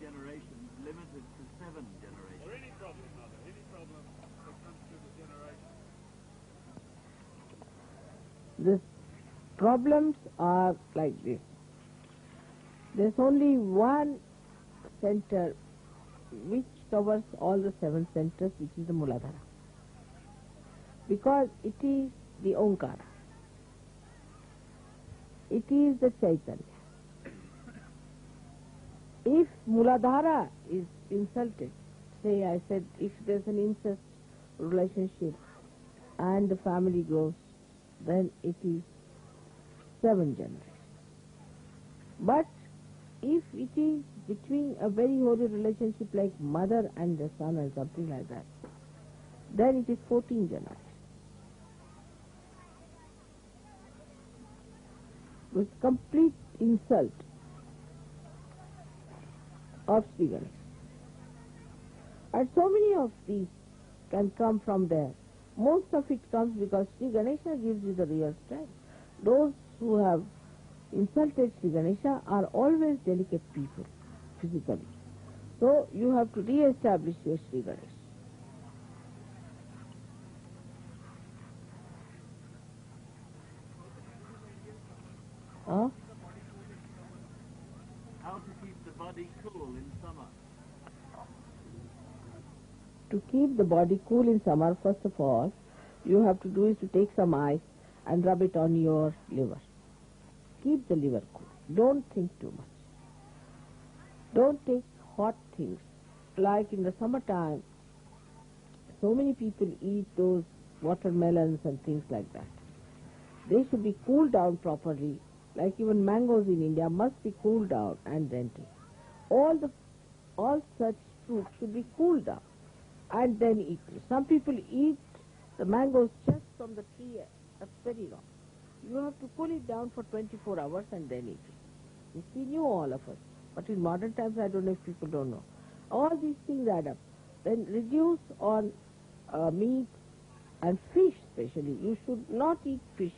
generations limited to 7 generations. Or any problem, Mother, any problem that comes through the generation. The problems are like this. There's only one center which covers all the 7 centers, which is the Muladhara. Because it is the Omkara. It is the Chaitanya. If Muladhara is insulted, say I said if there's an incest relationship and the family grows, then it is 7 generations. But if it is between a very holy relationship like mother and the son or something like that, then it is 14 generations. With complete insult of Sri Ganesha. And so many of these can come from there. Most of it comes because Sri Ganesha gives you the real strength. Those who have insulted Sri Ganesha are always delicate people, physically. So you have to re-establish your Sri Ganesha. Huh? How to keep the body cool in summer? To keep the body cool in summer, first of all, you have to do is to take some ice and rub it on your liver. Keep the liver cool. Don't think too much. Don't take hot things. Like in the summertime, so many people eat those watermelons and things like that. They should be cooled down properly. Like even mangoes in India must be cooled down and then taken. All such fruits should be cooled down and then eaten. Some people eat the mangoes just from the tree. That's very wrong. You have to cool it down for 24 hours and then eat it. This we knew, all of us. But in modern times, I don't know if people don't know. All these things add up. Then reduce on meat and fish especially. You should not eat fish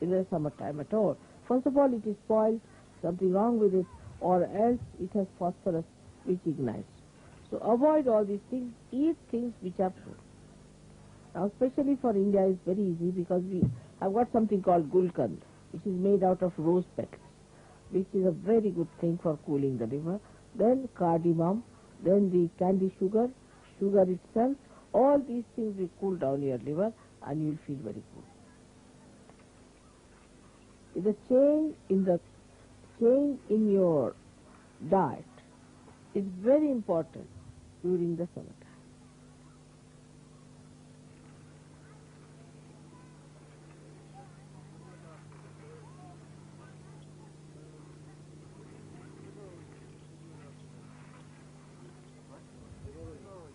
in the summertime at all. First of all, it is spoiled, something wrong with it, or else it has phosphorus which ignites. So avoid all these things. Eat things which are pure. Now, especially for India, it's very easy because we have got something called gulkand, which is made out of rose petals, which is a very good thing for cooling the liver. Then cardamom, then the candy sugar, sugar itself. All these things will cool down your liver and you will feel very cool. The change in your diet is very important during the summertime.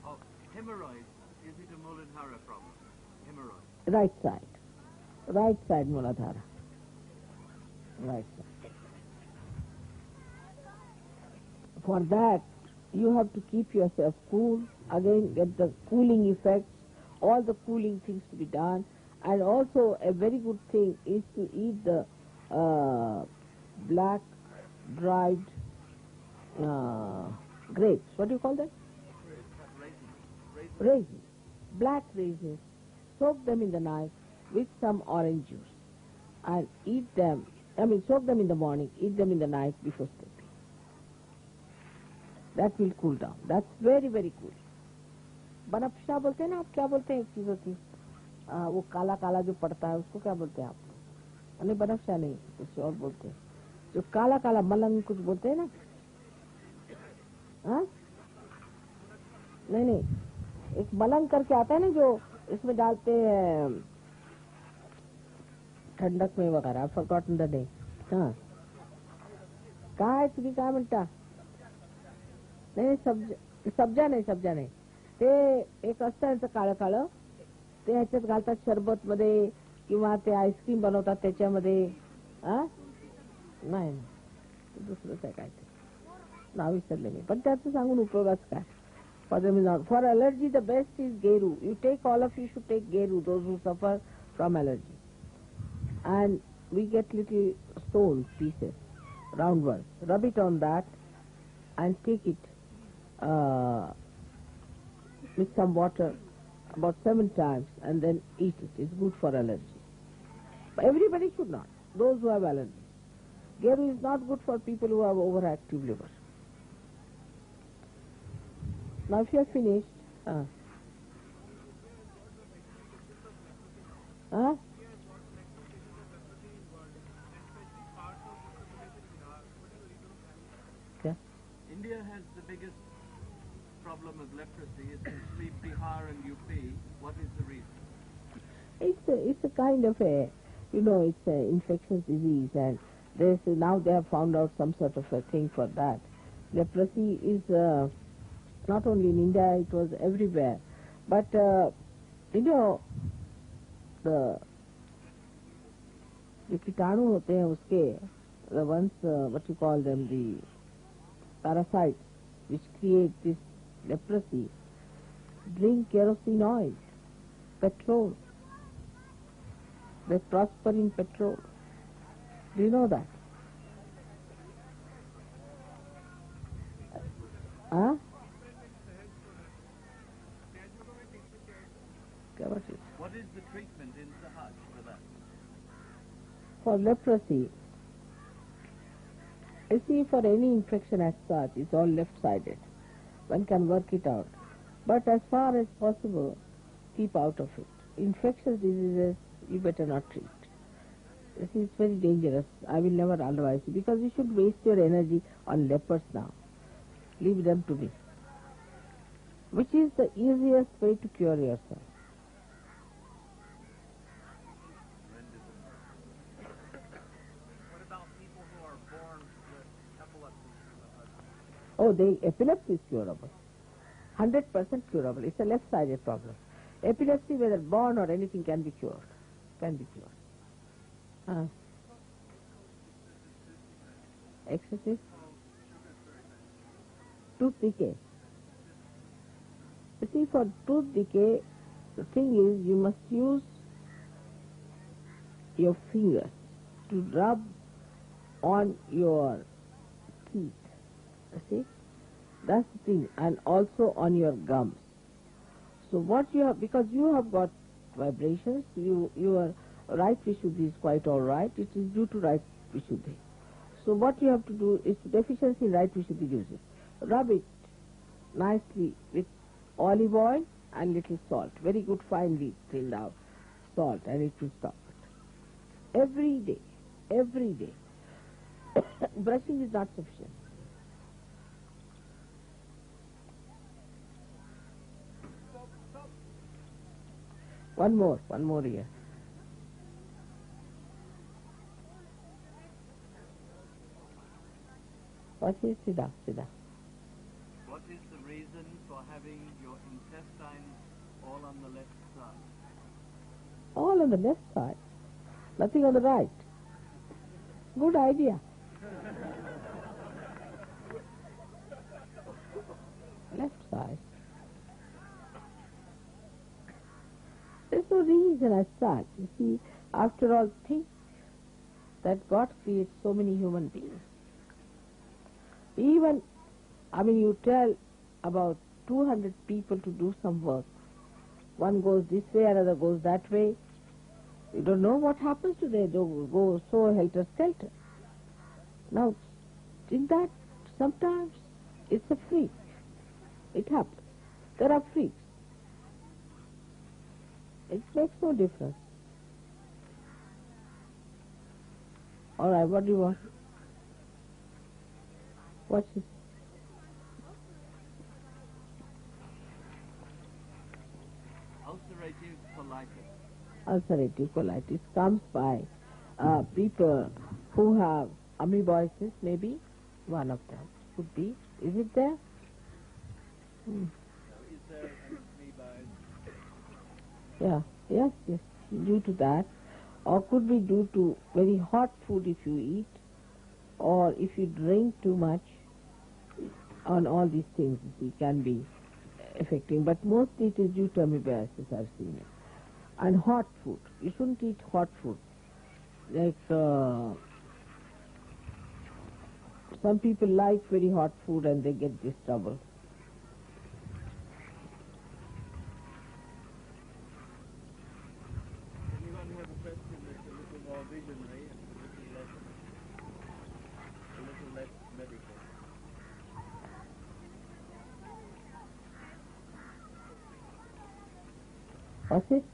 Oh, hemorrhoids. Is it a Muladhara problem? Hemorrhoids. Right side Muladhara. Right side. For that, you have to keep yourself cool. Again, get the cooling effects, all the cooling things to be done. And also, a very good thing is to eat the black dried grapes. What do you call that? Raisins. Black raisins. Soak them in the night with some orange juice and eat them. Soak them in the morning, eat them in the night before sleeping. That will cool down. That's very, very cool. बनफशा बोलते हैं ना, आप क्या बोलते हैं? एक चीज होती है वो काला काला जो पड़ता है उसको क्या बोलते हैं आप? नहीं, बनफशा नहीं, कुछ और बोलते हैं. जो काला काला मलंग कुछ बोलते हैं ना? हाँ? नहीं, एक मलंग करके आता है ना जो इसमें डालते हैं ठंडक में वगैरह. Forgotten the name. हाँ, कहाँ है तुम्ही काय म्हणता? नाही, सब्जा नाही. ते एक असतं यांचं काळं काळं, ते ह्याच्यात घालतात शरबत मध्ये किंवा ते आईस्क्रीम बनवतात त्याच्यामध्ये. नाही, दुसरंच आहे काय ते, नाव विसरले मी. पण त्याचं सांगून उपयोगाच काय? For allergy, the best is geru. You take, all of you should take geru, those who suffer from allergy. And we get little stone pieces, round ones. Rub it on that and take it uh, with some water about 7 times and then eat it. It's good for allergy. But everybody should not. Those who have allergy. Geru is not good for people who have overactive liver. Now if you are finished, yeah. India has the biggest problem of leprosy, especially Bihar and UP. What is the reason? It's a kind of a, it's an infectious disease, and now they have found out some sort of a thing for that. Leprosy is not only in India, it was everywhere. But, the कीटाणु होते हैं उसके, the ones, what you call them, the parasites which create this leprosy, drink kerosene oil, petrol. They prosper in petrol. Do you know that? Huh? What is the treatment in Sahaj for that? For leprosy, you see, for any infection as such, it's all left-sided. One can work it out. But as far as possible, keep out of it. Infectious diseases, you better not treat. You see, it's very dangerous. I will never advise you, because you should waste your energy on lepers now. Leave them to me. Which is the easiest way to cure yourself? What about people who are born with epilepsy? Epilepsy is curable. 100% curable. It's a left-sided problem. Epilepsy, whether born or anything, can be cured. Excessive tooth decay. You see, for tooth decay, the thing is, you must use your fingers to rub on your teeth. You see? That's the thing. And also on your gums. So what you have, because you have got vibrations, your right Vishuddhi is quite all right. It is due to right Vishuddhi. So what you have to do is, deficiency in right Vishuddhi uses. Rub it nicely with olive oil and little salt. Very good, finely thinned out salt, and it will stop it. Every day. Brushing is not sufficient. One more here. What is Siddha? What is the reason for having your intestines all on the left side? All on the left side. Nothing on the right. Good idea. Left side. There's no reason as such. You see, after all, think that God creates so many human beings. Even, you tell about 200 people to do some work. One goes this way, another goes that way. You don't know what happens to them. They go so helter-skelter. Now, in that, sometimes it's a freak. It happens. There are freaks. It makes no difference. All right, what do you want? What's this? Ulcerative colitis. Ulcerative colitis comes by people who have amoeboisis, maybe. One of them could be. Is it there? So is there an amoeba? Yeah, yes, due to that. Or could be due to very hot food if you eat, or if you drink too much. On all these things, it can be affecting. But mostly it is due to amoebiasis, I've seen it. And hot food. You shouldn't eat hot food. Like, some people like very hot food and they get this trouble. visionary and a little less medical. What's it?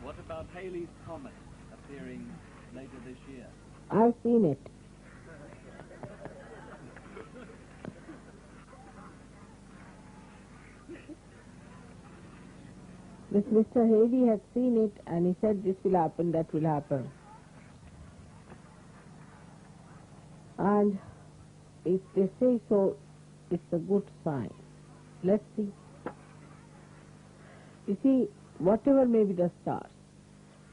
What about Halley's Comet appearing later this year? I've seen it. This Mr. Haley had seen it and he said this will happen, that will happen. And if they say so, it's a good sign. Let's see. You see, whatever may be the stars,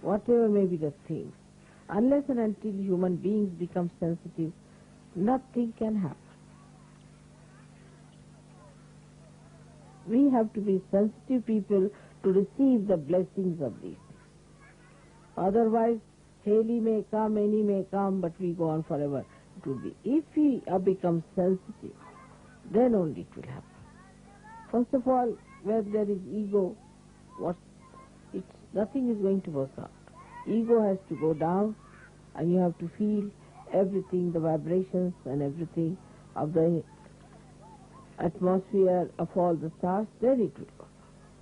whatever may be the things, unless and until human beings become sensitive, nothing can happen. We have to be sensitive people to receive the blessings of these things. Otherwise, Haley may come, any may come, but we go on forever. It will be. If we become sensitive, then only it will happen. First of all, where there is ego, nothing is going to work out. Ego has to go down, and you have to feel everything, the vibrations and everything of the atmosphere of all the stars, then it will work.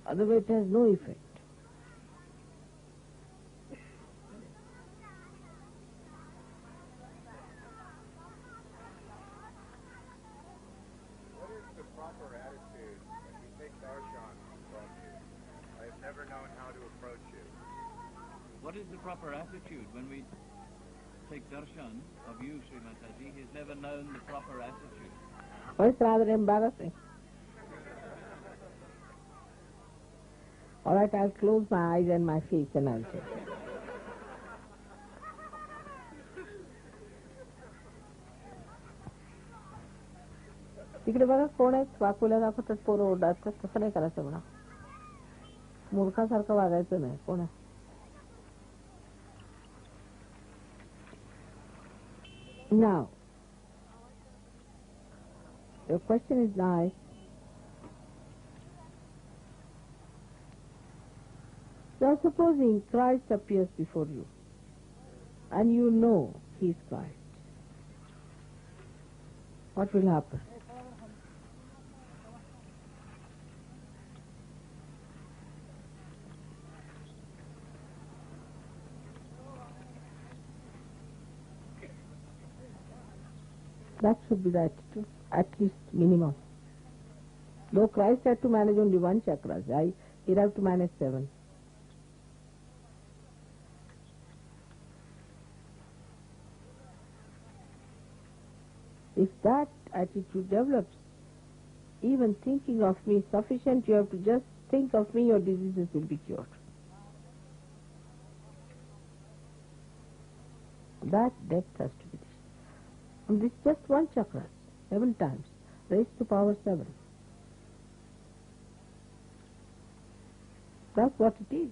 Otherwise, it has no effect. What is the proper attitude when you take darshan from you? I have never known how to approach you. What is the proper attitude when we take darshan of you, Sri Mataji? He's never known the proper attitude. Well, it's rather embarrassing. All right, I'll close my eyes and my face and I'll say. तिकडे बघा कोण आहे वाकुल्या दाखवतात पोरं ओरडतात तसं नाही करायचं म्हणा मूर्खासारखं वागायचं नाही कोण आहे Now, your question is nice. Now supposing Christ appears before you and you know he is Christ, what will happen? That should be the attitude, at least minimum. Though Christ had to manage only one chakra, he'd have to manage 7. If that attitude develops, even thinking of me is sufficient, you have to just think of me, your diseases will be cured. That depth has to be there. And this is just one chakra, 7 times, raised to power 7. That's what it is.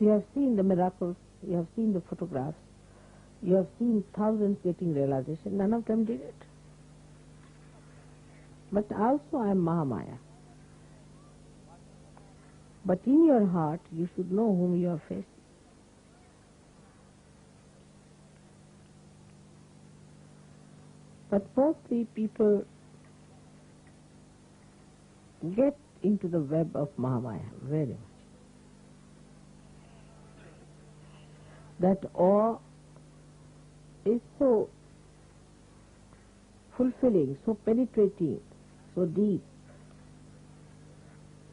You have seen the miracles, you have seen the photographs, you have seen thousands getting realization, none of them did it. But also I am Mahamaya. But in your heart, you should know whom you are facing. But mostly people get into the web of Mahamaya very much. That awe is so fulfilling, so penetrating, so deep,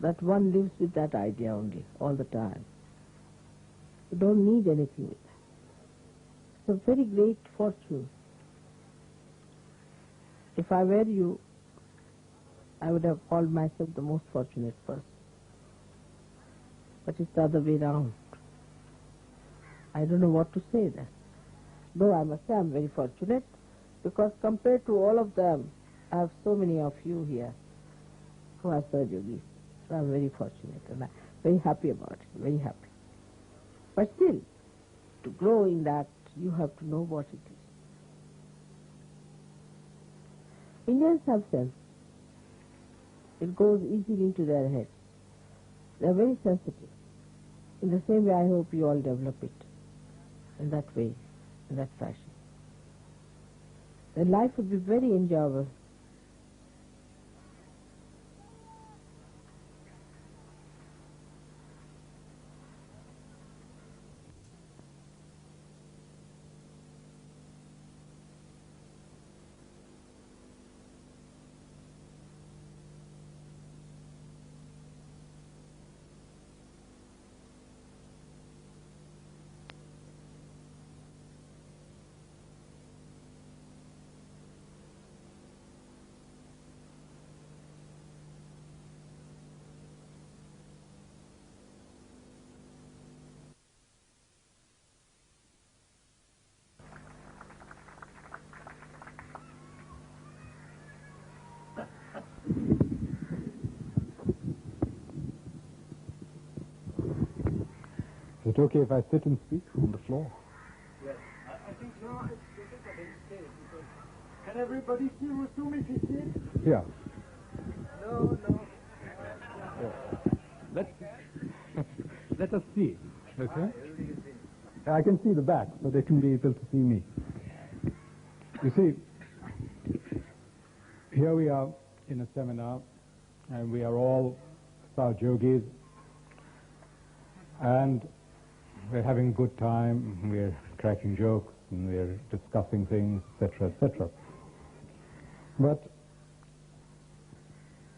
that one lives with that idea only, all the time. You don't need anything with that. It's a very great fortune. If I were you, I would have called myself the most fortunate person. But it's the other way round. I don't know what to say then. Though I must say I'm very fortunate, because compared to all of them, I have so many of you here who are Sahaja Yogis. So I'm very fortunate and I'm very happy about it, very happy. But still, to grow in that, you have to know what it is. Indians have sense. It goes easily into their heads. They are very sensitive. In the same way, I hope you all develop it in that way, in that fashion. Then life would be very enjoyable. Is it okay if I sit and speak on the floor? Yes. I think now it's difficult instead because can everybody see Rusum if he sits? Yeah. No. Let us see. Okay? I can see the back, so they can be able to see me. You see, here we are in a seminar, and we are all Saj Yogis, and we're having a good time, we're cracking jokes, and we're discussing things, etc., etc. But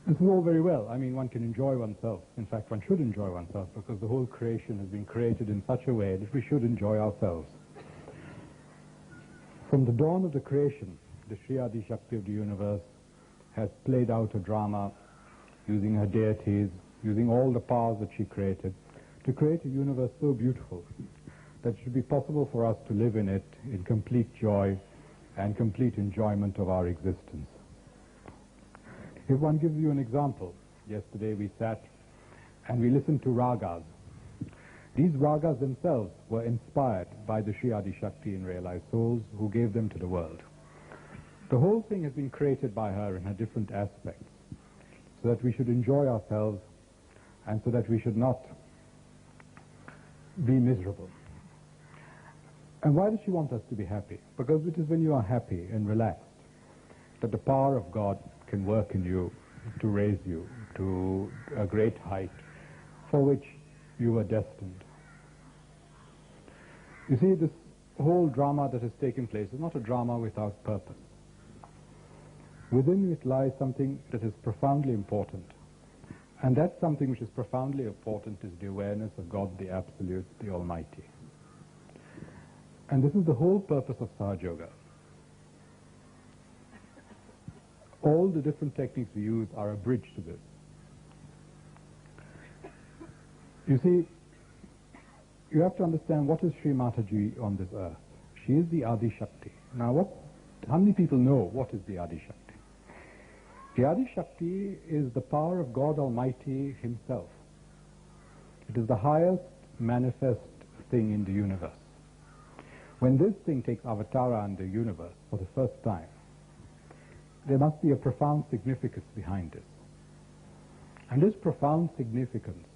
this is all very well. I mean, one can enjoy oneself. In fact, one should enjoy oneself, because the whole creation has been created in such a way that we should enjoy ourselves. From the dawn of the creation, the Sri Adi Shakti of the universe has played out a drama using her deities, using all the powers that she created, to create a universe so beautiful that it should be possible for us to live in it in complete joy and complete enjoyment of our existence. If one gives you an example, yesterday we sat and we listened to ragas. These ragas themselves were inspired by the Sri Adi Shakti in realized souls who gave them to the world. The whole thing has been created by her in her different aspects, so that we should enjoy ourselves and so that we should not be miserable. And why does she want us to be happy? Because it is when you are happy and relaxed that the power of God can work in you to raise you to a great height for which you were destined. You see, this whole drama that has taken place is not a drama without purpose. Within it lies something that is profoundly important. And that something which is profoundly important is the awareness of God, the Absolute, the Almighty. And this is the whole purpose of Sahaja Yoga. All the different techniques we use are a bridge to this. You see, you have to understand what is Sri Mataji on this earth. She is the Adi Shakti. Now, how many people know what is the Adi Shakti? The Adi Shakti is the power of God Almighty Himself. It is the highest manifest thing in the universe. When this thing takes avatara in the universe for the first time, there must be a profound significance behind this. And this profound significance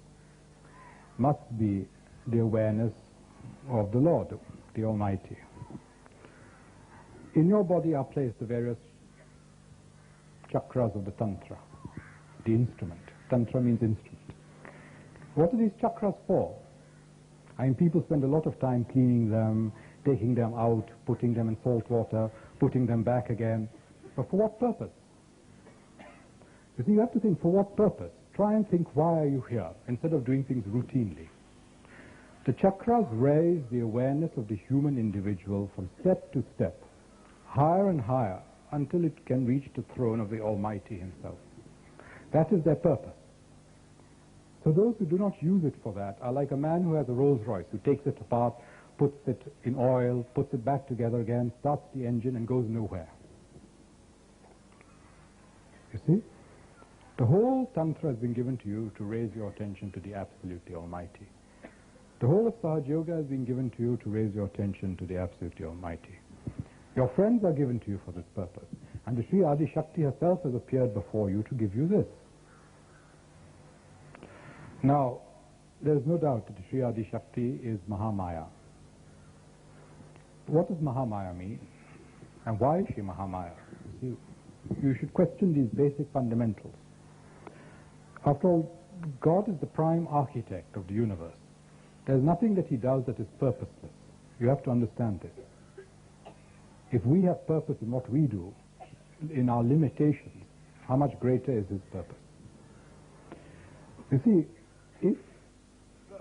must be the awareness of the Lord, the Almighty. In your body are placed the various chakras of the Tantra, the instrument. Tantra means instrument. What are these chakras for? I mean, people spend a lot of time cleaning them, taking them out, putting them in salt water, putting them back again. But for what purpose? You see, you have to think, for what purpose? Try and think, why are you here, instead of doing things routinely. The chakras raise the awareness of the human individual from step to step, higher and higher, until it can reach the throne of the Almighty Himself. That is their purpose. So those who do not use it for that are like a man who has a Rolls Royce, who takes it apart, puts it in oil, puts it back together again, starts the engine and goes nowhere. You see? The whole Tantra has been given to you to raise your attention to the Absolute, the Almighty. The whole of Sahaja Yoga has been given to you to raise your attention to the Absolute, the Almighty. Your friends are given to you for this purpose. And the Sri Adi Shakti herself has appeared before you to give you this. Now, there is no doubt that Sri Adi Shakti is Mahamaya. What does Mahamaya mean? And why is she Mahamaya? You should question these basic fundamentals. After all, God is the prime architect of the universe. There's nothing that he does that is purposeless. You have to understand this. If we have purpose in what we do, in our limitations, how much greater is his purpose? You see, if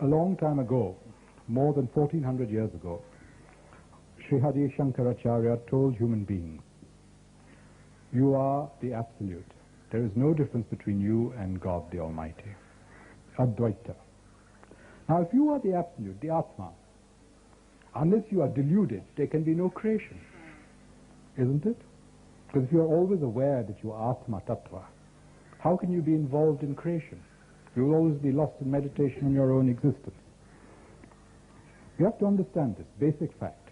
a long time ago, more than 1400 years ago, Sri Hadi Shankaracharya told human beings, you are the Absolute. There is no difference between you and God the Almighty. Advaita. Now if you are the Absolute, the Atma, unless you are deluded, there can be no creation. Isn't it? Because if you are always aware that you are Atma Tattva, how can you be involved in creation? You will always be lost in meditation on your own existence. You have to understand this basic fact.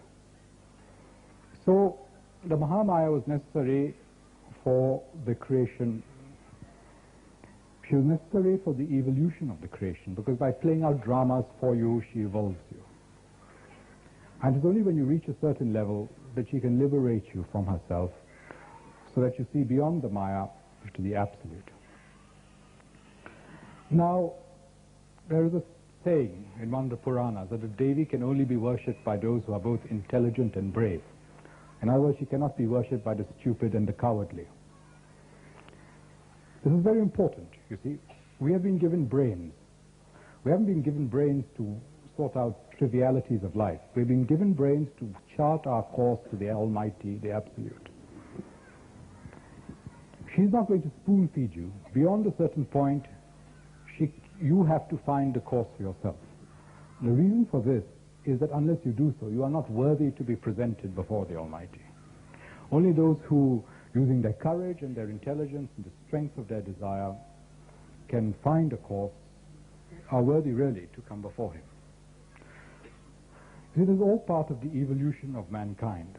So the Mahamaya was necessary for the creation. She was necessary for the evolution of the creation, because by playing out dramas for you, she evolves you. And it's only when you reach a certain level that she can liberate you from herself, so that you see beyond the Maya to the Absolute. Now, there is a saying in one of the Puranas that the Devi can only be worshipped by those who are both intelligent and brave. In other words, she cannot be worshipped by the stupid and the cowardly. This is very important, you see. We have been given brains. We haven't been given brains to sort out trivialities of life. We've been given brains to chart our course to the Almighty, the Absolute. She's not going to spoon feed you. Beyond a certain point, you have to find the course for yourself. The reason for this is that unless you do so, you are not worthy to be presented before the Almighty. Only those who, using their courage and their intelligence and the strength of their desire, can find a course, are worthy really to come before him. It is all part of the evolution of mankind.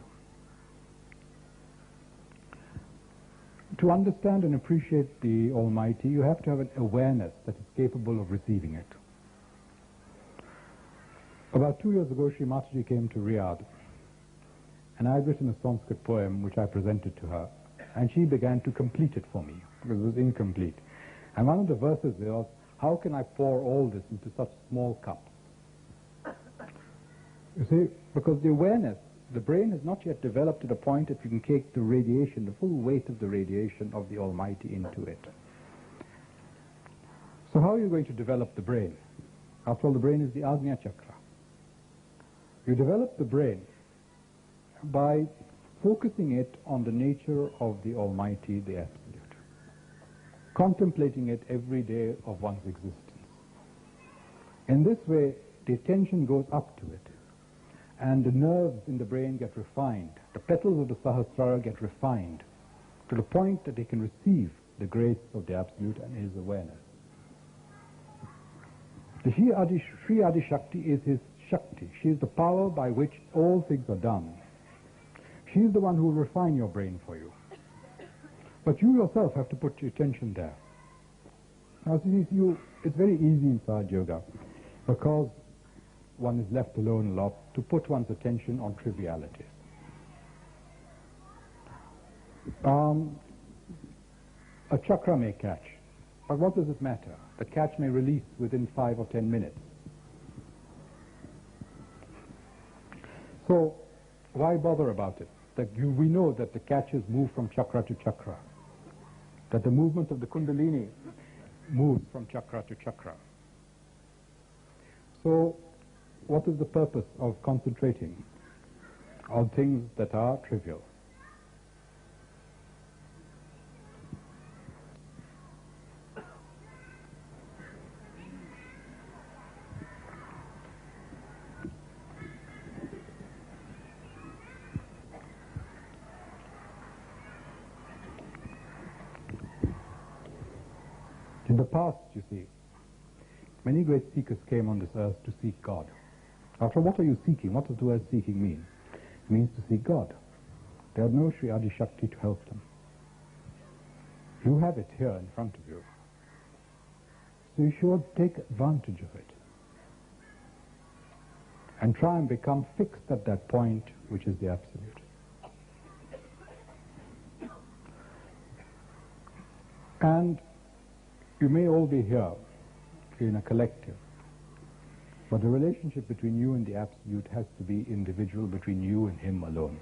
To understand and appreciate the Almighty, you have to have an awareness that is capable of receiving it. About 2 years ago, Sri Mataji came to Riyadh, and I had written a Sanskrit poem which I presented to her, and she began to complete it for me, because it was incomplete. And one of the verses was, how can I pour all this into such small cups? You see, because the awareness, the brain has not yet developed to the point that you can take the radiation, the full weight of the radiation of the Almighty into it. So how are you going to develop the brain? After all, the brain is the Agnya Chakra. You develop the brain by focusing it on the nature of the Almighty, the Absolute, contemplating it every day of one's existence. In this way, the attention goes up to it, and the nerves in the brain get refined. The petals of the Sahasrara get refined to the point that they can receive the grace of the Absolute and his awareness. The Sri Adi Shakti is his Shakti. She is the power by which all things are done. She is the one who will refine your brain for you. But you yourself have to put your attention there. Now, see, it's very easy in Sahaja Yoga, because one is left alone a lot, to put one's attention on trivialities. A chakra may catch, but what does it matter? The catch may release within 5 or 10 minutes. So, why bother about it? We know that the catches move from chakra to chakra, that the movement of the Kundalini moves from chakra to chakra. So, what is the purpose of concentrating on things that are trivial? In the past, you see, many great seekers came on this earth to seek God. After all, what are you seeking? What does the word seeking mean? It means to seek God. They had no Sri Adi Shakti to help them. You have it here in front of you. So you should take advantage of it. and try and become fixed at that point, which is the absolute. And you may all be here in a collective, but the relationship between you and the absolute has to be individual, between you and him alone.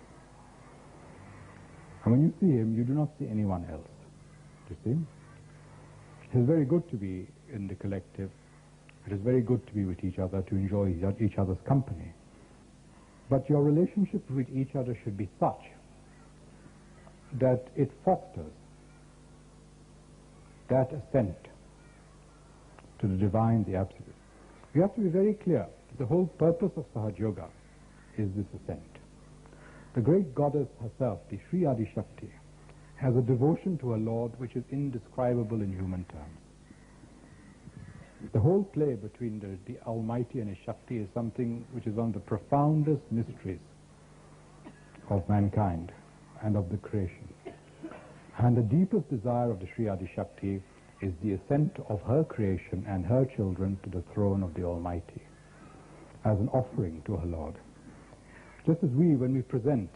And when you see him, you do not see anyone else. You see? It is very good to be in the collective. It is very good to be with each other, to enjoy each other's company. But your relationship with each other should be such that it fosters that ascent to the divine, the absolute. You have to be very clear. The whole purpose of Sahaja Yoga is this ascent. The great goddess herself, the Sri Adi Shakti, has a devotion to her Lord which is indescribable in human terms. The whole play between the Almighty and His Shakti is something which is one of the profoundest mysteries of mankind and of the creation. And the deepest desire of the Sri Adi Shakti is the ascent of her creation and her children to the throne of the Almighty as an offering to her Lord. Just as we, when we present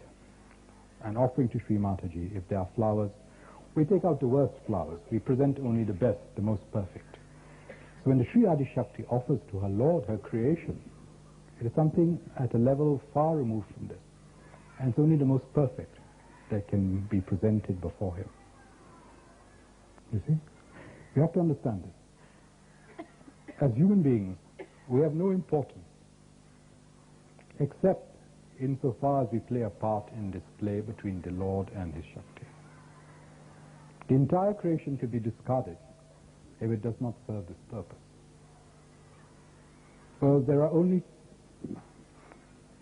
an offering to Sri Mataji, if there are flowers, we take out the worst flowers. We present only the best, the most perfect. So when the Sri Adi Shakti offers to her Lord her creation, it is something at a level far removed from this. And it's only the most perfect that can be presented before him. You see? You have to understand this. As human beings, we have no importance except insofar as we play a part in this play between the Lord and His Shakti. The entire creation could be discarded if it does not serve this purpose. Well, there are only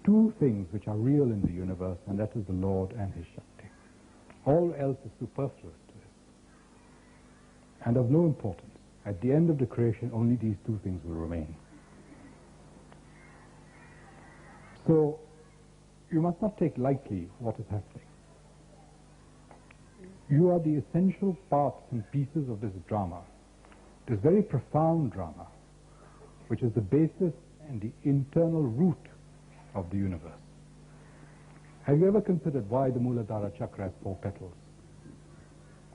two things which are real in the universe, and that is the Lord and His Shakti. All else is superfluous to this and of no importance. At the end of the creation, only these two things will remain. So, you must not take lightly what is happening. You are the essential parts and pieces of this drama, this very profound drama, which is the basis and the internal root of the universe. Have you ever considered why the Muladhara Chakra has 4 petals?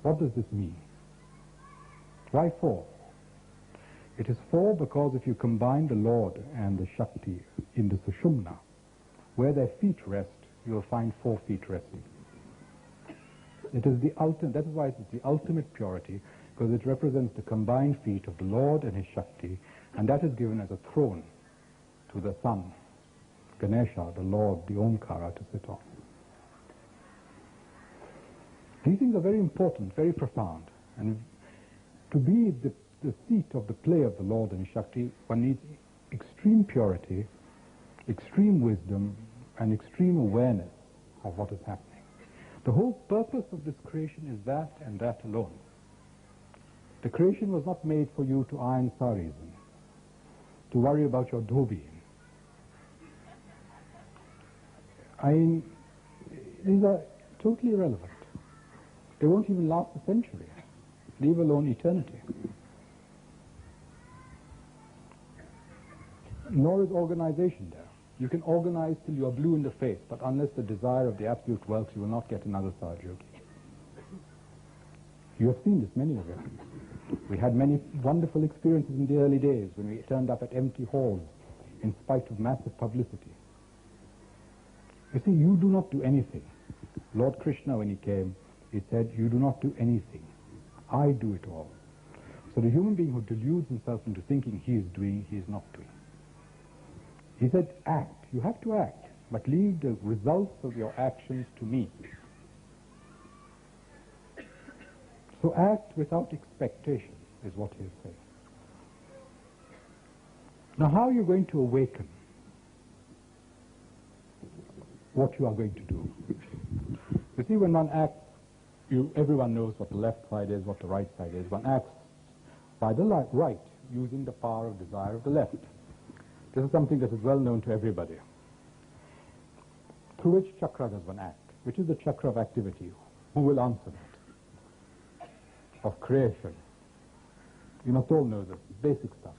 What does this mean? Why 4? It is 4 because if you combine the Lord and the Shakti in the Sushumna, where their feet rest, you will find 4 feet resting. It is the ultimate, that is why it is the ultimate purity, because it represents the combined feet of the Lord and His Shakti, and that is given as a throne to the Sun, Ganesha, the Lord, the Omkara, to sit on. These things are very important, very profound, and to be the seat of the play of the Lord and His Shakti, one needs extreme purity, extreme wisdom, and extreme awareness of what is happening. The whole purpose of this creation is that and that alone. The creation was not made for you to iron saris in, to worry about your dhobi in. I mean, these are totally irrelevant. They won't even last a century, leave alone eternity. Nor is organization there. You can organize till you are blue in the face, but unless the desire of the absolute wealth, you will not get another Sahaja Yogi. You have seen this, many of you. We had many wonderful experiences in the early days when we turned up at empty halls in spite of massive publicity. You see, you do not do anything. Lord Krishna, when he came, he said, you do not do anything. I do it all. So the human being who deludes himself into thinking he is doing, he is not doing. He said, act. You have to act, but leave the results of your actions to me. So act without expectation is what he is saying. Now how are you going to awaken what you are going to do? You see, when one acts, everyone knows what the left side is, what the right side is. One acts by the right, using the power of desire of the left. This is something that is well known to everybody. Through which chakra does one act? Which is the chakra of activity? Who will answer that? Of creation. You must all know this, basic stuff.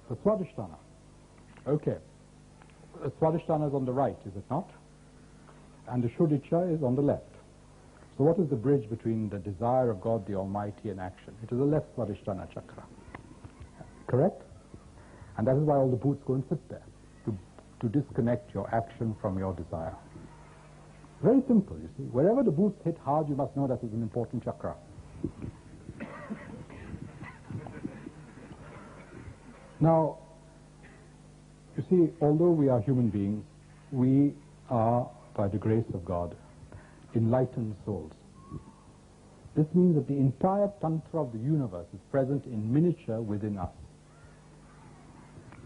The Swadhisthana. Okay. Swadhisthana is on the right, is it not? And the Shuddhicha is on the left. So what is the bridge between the desire of God the Almighty and action? It is the left Swadhisthana chakra. Correct? And that is why all the boots go and sit there, to disconnect your action from your desire. Very simple, you see. Wherever the boots hit hard, you must know that is an important chakra. Now, you see, although we are human beings, we are, by the grace of God, enlightened souls. This means that the entire tantra of the universe is present in miniature within us.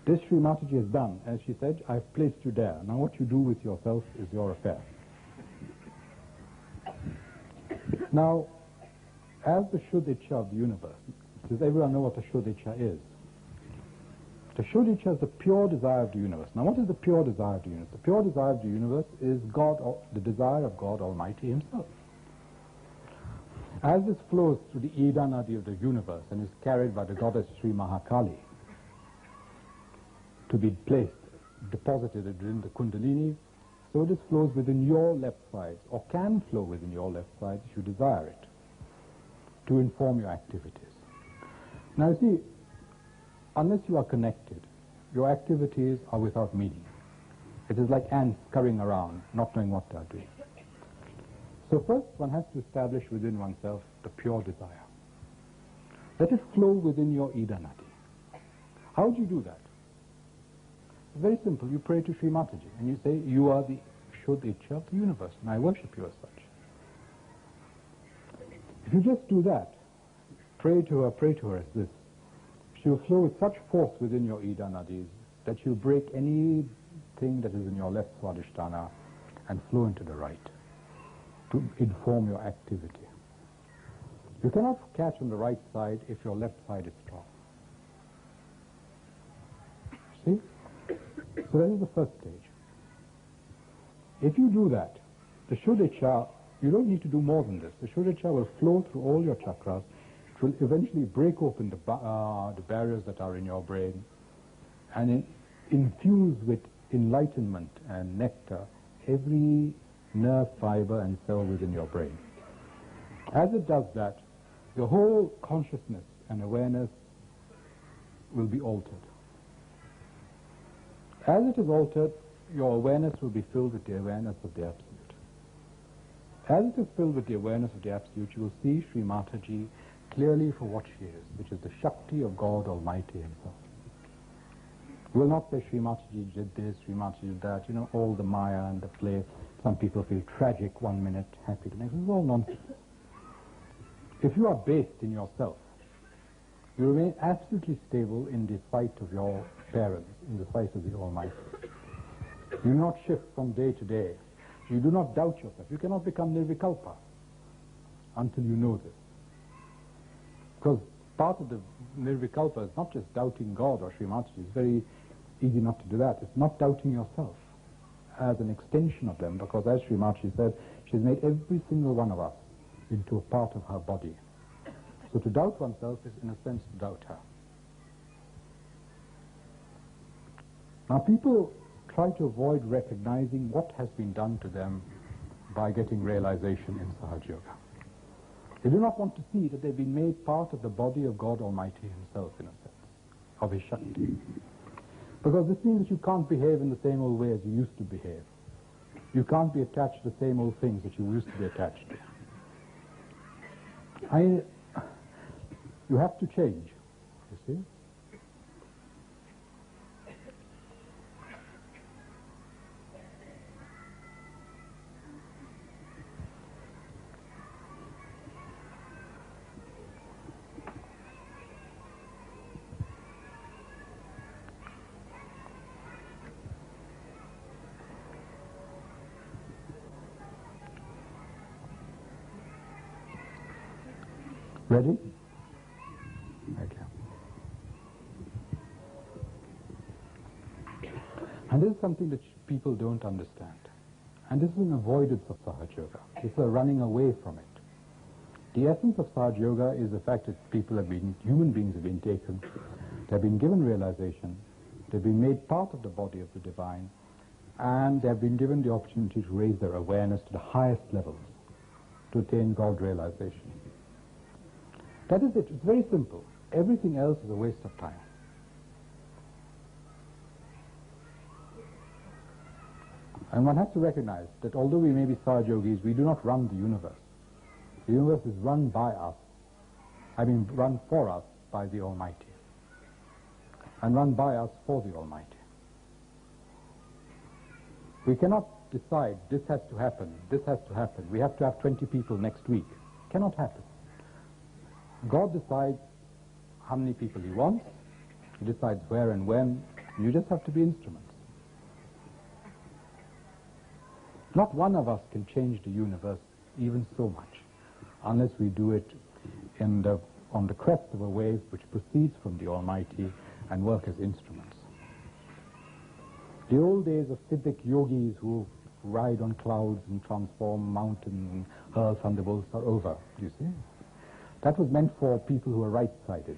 This Sri Mataji has done. As she said, I've placed you there. Now what you do with yourself is your affair. Now, as the Shuddhicha of the universe, does everyone know what the Shuddhicha is? The Shuddhicha is the pure desire of the universe. Now what is the pure desire of the universe? The pure desire of the universe is God, the desire of God Almighty Himself. As this flows through the Ida Nadi of the universe and is carried by the goddess Sri Mahakali to be placed, deposited within the Kundalini, so this flows within your left side, or can flow within your left side if you desire it, to inform your activities. Now you see, unless you are connected, your activities are without meaning. It is like ants scurrying around, not knowing what they are doing. So first one has to establish within oneself the pure desire. Let it flow within your Ida Nadi. How do you do that? It's very simple. You pray to Sri Mataji and you say, you are the Shuddhicha of the universe and I worship you as such. If you just do that, pray to her as this, she will flow with such force within your Ida Nadis that she'll break anything that is in your left Swadhisthana and flow into the right to inform your activity. You cannot catch on the right side if your left side is strong. See? So that is the first stage. If you do that, the Shuddhicha, you don't need to do more than this. The Shuddhicha will flow through all your chakras. It will eventually break open the barriers that are in your brain and infuse with enlightenment and nectar every nerve fiber and cell within your brain. As it does that, the whole consciousness and awareness will be altered. As it is altered, your awareness will be filled with the awareness of the Absolute. As it is filled with the awareness of the Absolute, you will see Sri Mataji clearly for what she is, which is the Shakti of God Almighty Himself. You will not say Sri Mataji did this, Sri Mataji did that, you know, all the Maya and the play. Some people feel tragic one minute, happy the next. This is all nonsense. If you are based in yourself, you remain absolutely stable in the sight of your parents, in the sight of the Almighty. You do not shift from day to day. You do not doubt yourself. You cannot become nirvikalpa until you know this. Because part of the nirvikalpa is not just doubting God or Sri Mataji. It's very easy not to do that. It's not doubting yourself as an extension of them, because as Sri Mataji said, she's made every single one of us into a part of her body. So to doubt oneself is in a sense to doubt her. Now people try to avoid recognizing what has been done to them by getting realization in Sahaja Yoga. They do not want to see that they've been made part of the body of God Almighty Himself, in a sense, of His Shakti. Because this means that you can't behave in the same old way as you used to behave. You can't be attached to the same old things that you used to be attached to. You have to change, you see. Ready? Okay. And this is something that people don't understand. And this is an avoidance of Sahaja Yoga. This is a running away from it. The essence of Sahaja Yoga is the fact that human beings have been taken, they've been given realization, they've been made part of the body of the divine, and they have been given the opportunity to raise their awareness to the highest levels to attain God realization. That is it. It's very simple. Everything else is a waste of time. And one has to recognize that although we may be Sahaja Yogis, we do not run the universe. The universe is run by us. Run for us by the Almighty. And run by us for the Almighty. We cannot decide this has to happen, this has to happen. We have to have 20 people next week. Cannot happen. God decides how many people He wants. He decides where and when. You just have to be instruments. Not one of us can change the universe even so much unless we do it on the crest of a wave which proceeds from the Almighty and work as instruments. The old days of Siddhic yogis who ride on clouds and transform mountains and hurl thunderbolts are over, you see. That was meant for people who are right-sided,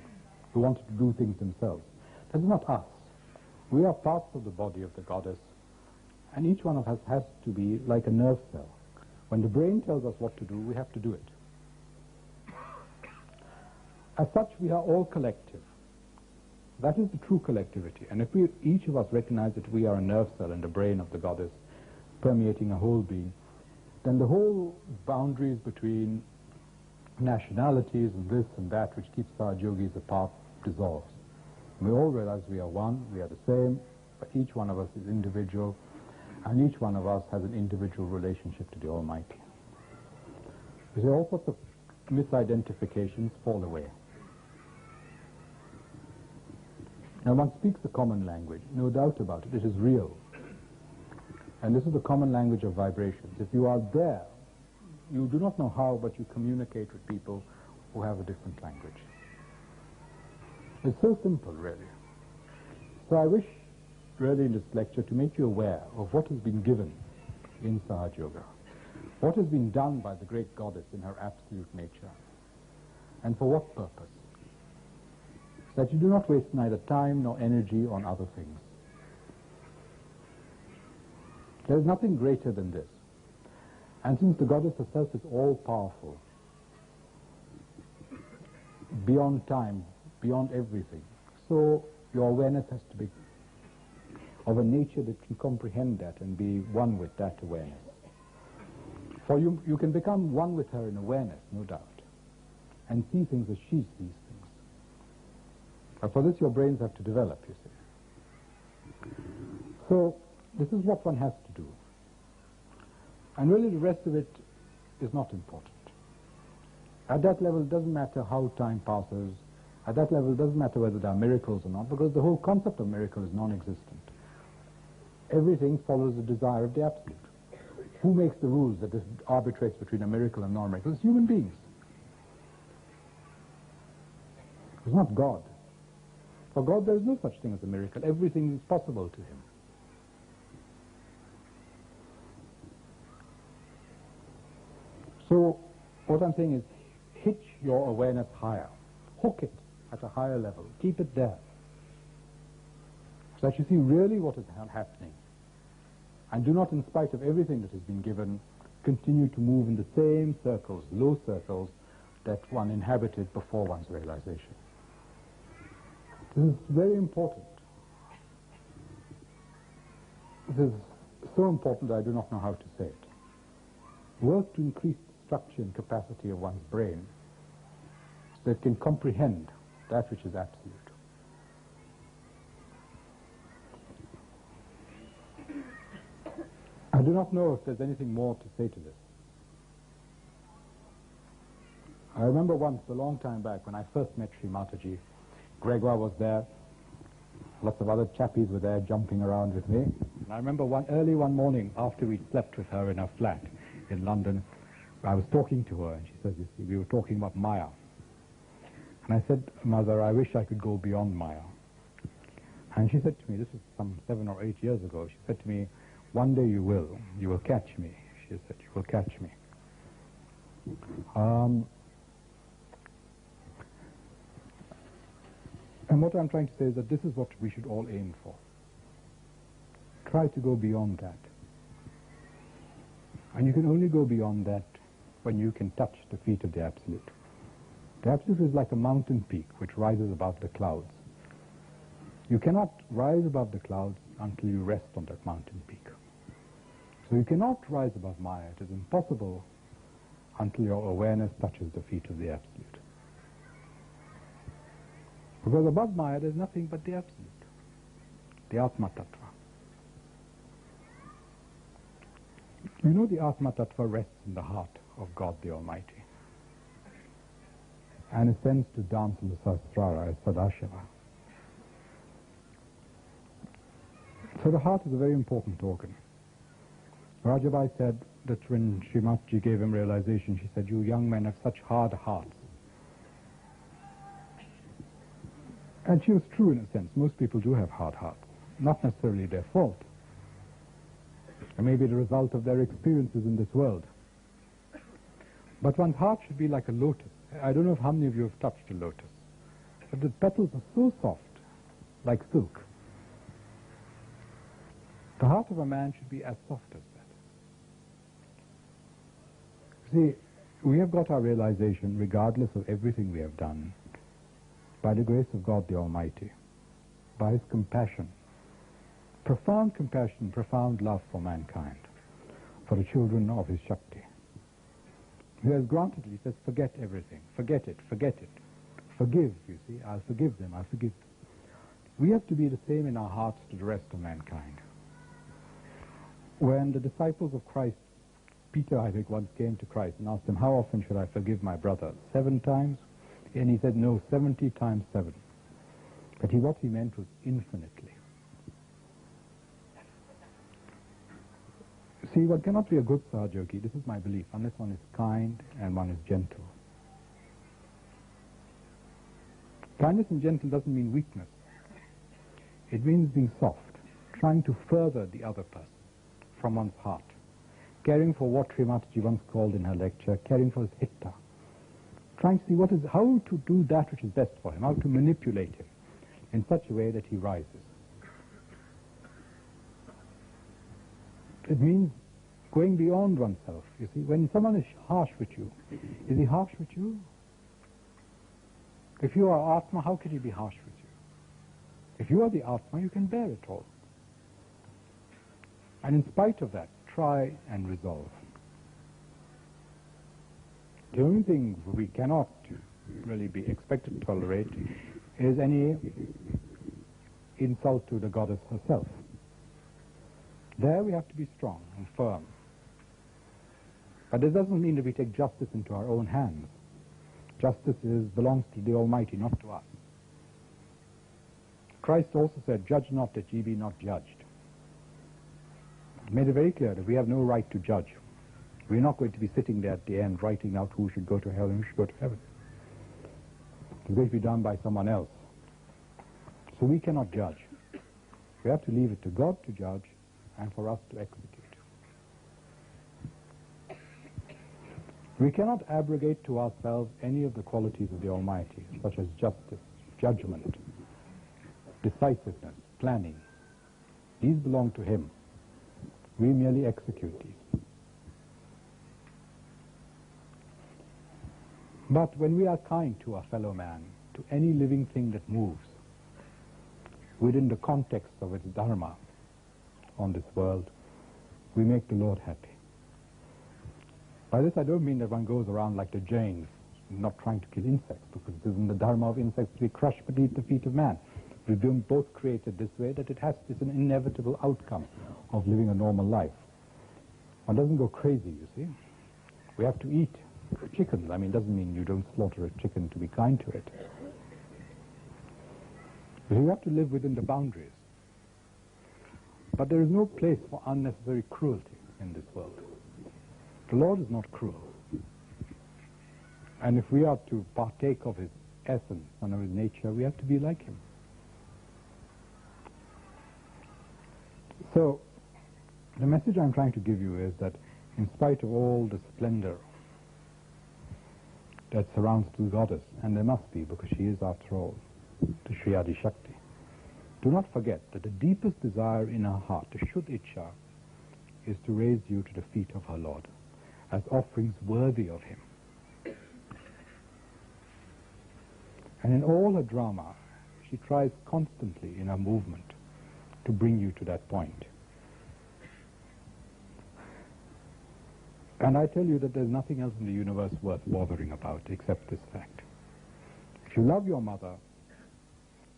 who wanted to do things themselves. That is not us. We are parts of the body of the goddess, and each one of us has to be like a nerve cell. When the brain tells us what to do, we have to do it. As such, we are all collective. That is the true collectivity. And if each of us recognize that we are a nerve cell in the brain of the goddess, permeating a whole being, then the whole boundaries between nationalities and this and that, which keeps our yogis apart, dissolves. We all realize we are one, we are the same, but each one of us is individual, and each one of us has an individual relationship to the Almighty. You see, all sorts of misidentifications fall away. Now one speaks a common language, no doubt about it, it is real. And this is the common language of vibrations. If you are there, you do not know how, but you communicate with people who have a different language. It's so simple, really. So I wish, really, in this lecture to make you aware of what has been given in Sahaja Yoga, what has been done by the great goddess in her absolute nature, and for what purpose. That you do not waste neither time nor energy on other things. There is nothing greater than this. And since the goddess herself is all-powerful, beyond time, beyond everything, so your awareness has to be of a nature that can comprehend that and be one with that awareness. For you can become one with her in awareness, no doubt, and see things as she sees things. But for this your brains have to develop, you see. So this is what one has to do. And really the rest of it is not important. At that level it doesn't matter how time passes. At that level it doesn't matter whether there are miracles or not, because the whole concept of miracle is non-existent. Everything follows the desire of the Absolute. Who makes the rules that this arbitrates between a miracle and non-miracle? It's human beings. It's not God. For God there is no such thing as a miracle. Everything is possible to Him. So what I'm saying is hitch your awareness higher. Hook it at a higher level. Keep it there. So that you see really what is happening. And do not, in spite of everything that has been given, continue to move in the same circles, low circles, that one inhabited before one's realization. This is very important. This is so important that I do not know how to say it. Work to increase the structure and capacity of one's brain so that it can comprehend that which is absolute. I do not know if there's anything more to say to this. I remember once, a long time back, when I first met Sri Mataji, Gregoire was there, lots of other chappies were there jumping around with me. And I remember early one morning, after we slept with her in her flat in London, I was talking to her, and she said, you see, we were talking about Maya. And I said, Mother, I wish I could go beyond Maya. And she said to me, this was some 7 or 8 years ago, she said to me, one day you will catch me. She said, you will catch me. And what I'm trying to say is that this is what we should all aim for. Try to go beyond that. And you can only go beyond that when you can touch the feet of the Absolute. The Absolute is like a mountain peak which rises above the clouds. You cannot rise above the clouds until you rest on that mountain peak. So you cannot rise above Maya. It is impossible until your awareness touches the feet of the Absolute. Because above Maya there is nothing but the Absolute, the Atma Tattva. You know the Atma Tattva rests in the heart of God the Almighty and ascends to dance in the Sahasrara as Sadashiva. So the heart is a very important organ. Rajabai said that when Srimati gave him realization, she said, "You young men have such hard hearts." And she was true in a sense. Most people do have hard hearts. Not necessarily their fault. It may be the result of their experiences in this world. But one's heart should be like a lotus. I don't know how many of you have touched a lotus, but the petals are so soft, like silk. The heart of a man should be as soft as that. See, we have got our realization, regardless of everything we have done, by the grace of God the Almighty, by His compassion, profound compassion, profound love for mankind, for the children of His Shakti. He has granted, He says, forget everything, forget it, forgive, you see, I'll forgive them, I'll forgive them. We have to be the same in our hearts to the rest of mankind. When the disciples of Christ, Peter, I think, once came to Christ and asked him, "How often should I forgive my brother? 7 times? And he said, "No, 70 times 7. But what he meant was infinitely. See, one cannot be a good Sahajogi, this is my belief, unless one is kind and one is gentle. Kindness and gentle doesn't mean weakness. It means being soft, trying to further the other person from one's heart, caring for what Sri Mataji once called in her lecture, caring for his hitta, trying to see how to do that which is best for him, how to manipulate him in such a way that he rises. It means going beyond oneself. You see, when someone is harsh with you, is he harsh with you? If you are Atma, how can he be harsh with you? If you are the Atma, you can bear it all. And in spite of that, try and resolve. The only thing we cannot really be expected to tolerate is any insult to the goddess herself. There we have to be strong and firm. But this doesn't mean that we take justice into our own hands. Justice belongs to the Almighty, not to us. Christ also said, "Judge not that ye be not judged." He made it very clear that we have no right to judge. We're not going to be sitting there at the end writing out who should go to hell and who should go to heaven. It's going to be done by someone else. So we cannot judge. We have to leave it to God to judge and for us to execute. We cannot abrogate to ourselves any of the qualities of the Almighty, such as justice, judgment, decisiveness, planning. These belong to Him. We merely execute these. But when we are kind to our fellow man, to any living thing that moves, within the context of its dharma on this world, we make the Lord happy. By this I don't mean that one goes around like the Jains, not trying to kill insects, because it isn't the dharma of insects to be crushed beneath the feet of man. We've been both created this way, that it's an inevitable outcome of living a normal life. One doesn't go crazy, you see. We have to eat chickens. I mean, it doesn't mean you don't slaughter a chicken to be kind to it. But you have to live within the boundaries. But there is no place for unnecessary cruelty in this world. The Lord is not cruel. And if we are to partake of His essence and of His nature, we have to be like Him. So, the message I'm trying to give you is that in spite of all the splendor that surrounds the goddess, and there must be, because she is, after all, the Sri Adi Shakti, Do not forget that the deepest desire in her heart, the Shuddh Ichha, is to raise you to the feet of her Lord as offerings worthy of him. And in all her drama, she tries constantly in her movement to bring you to that point. And I tell you that there's nothing else in the universe worth bothering about except this fact. If you love your mother,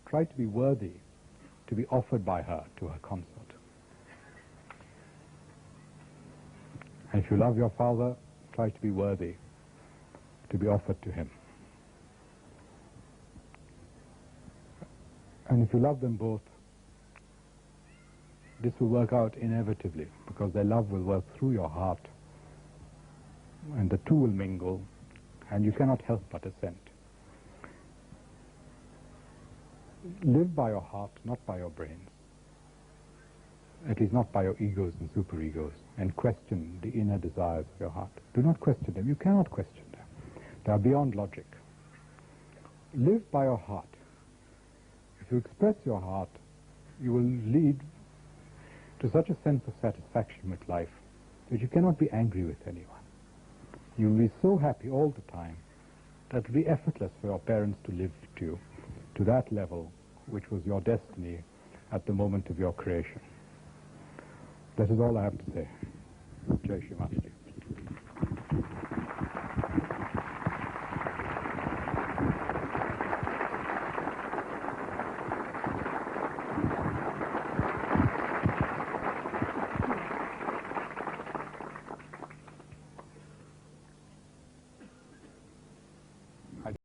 try to be worthy to be offered by her to her consort. And if you love your father, try to be worthy to be offered to him. And if you love them both, this will work out inevitably, because their love will work through your heart, and the two will mingle, and you cannot help but assent. Live by your heart, not by your brains. At least not by your egos and superegos, and question the inner desires of your heart. Do not question them. You cannot question them. They are beyond logic. Live by your heart. If you express your heart, you will lead to such a sense of satisfaction with life that you cannot be angry with anyone. You will be so happy all the time that it will be effortless for your parents to live to that level which was your destiny at the moment of your creation. That is all I have to say. Jai Shri Mataji.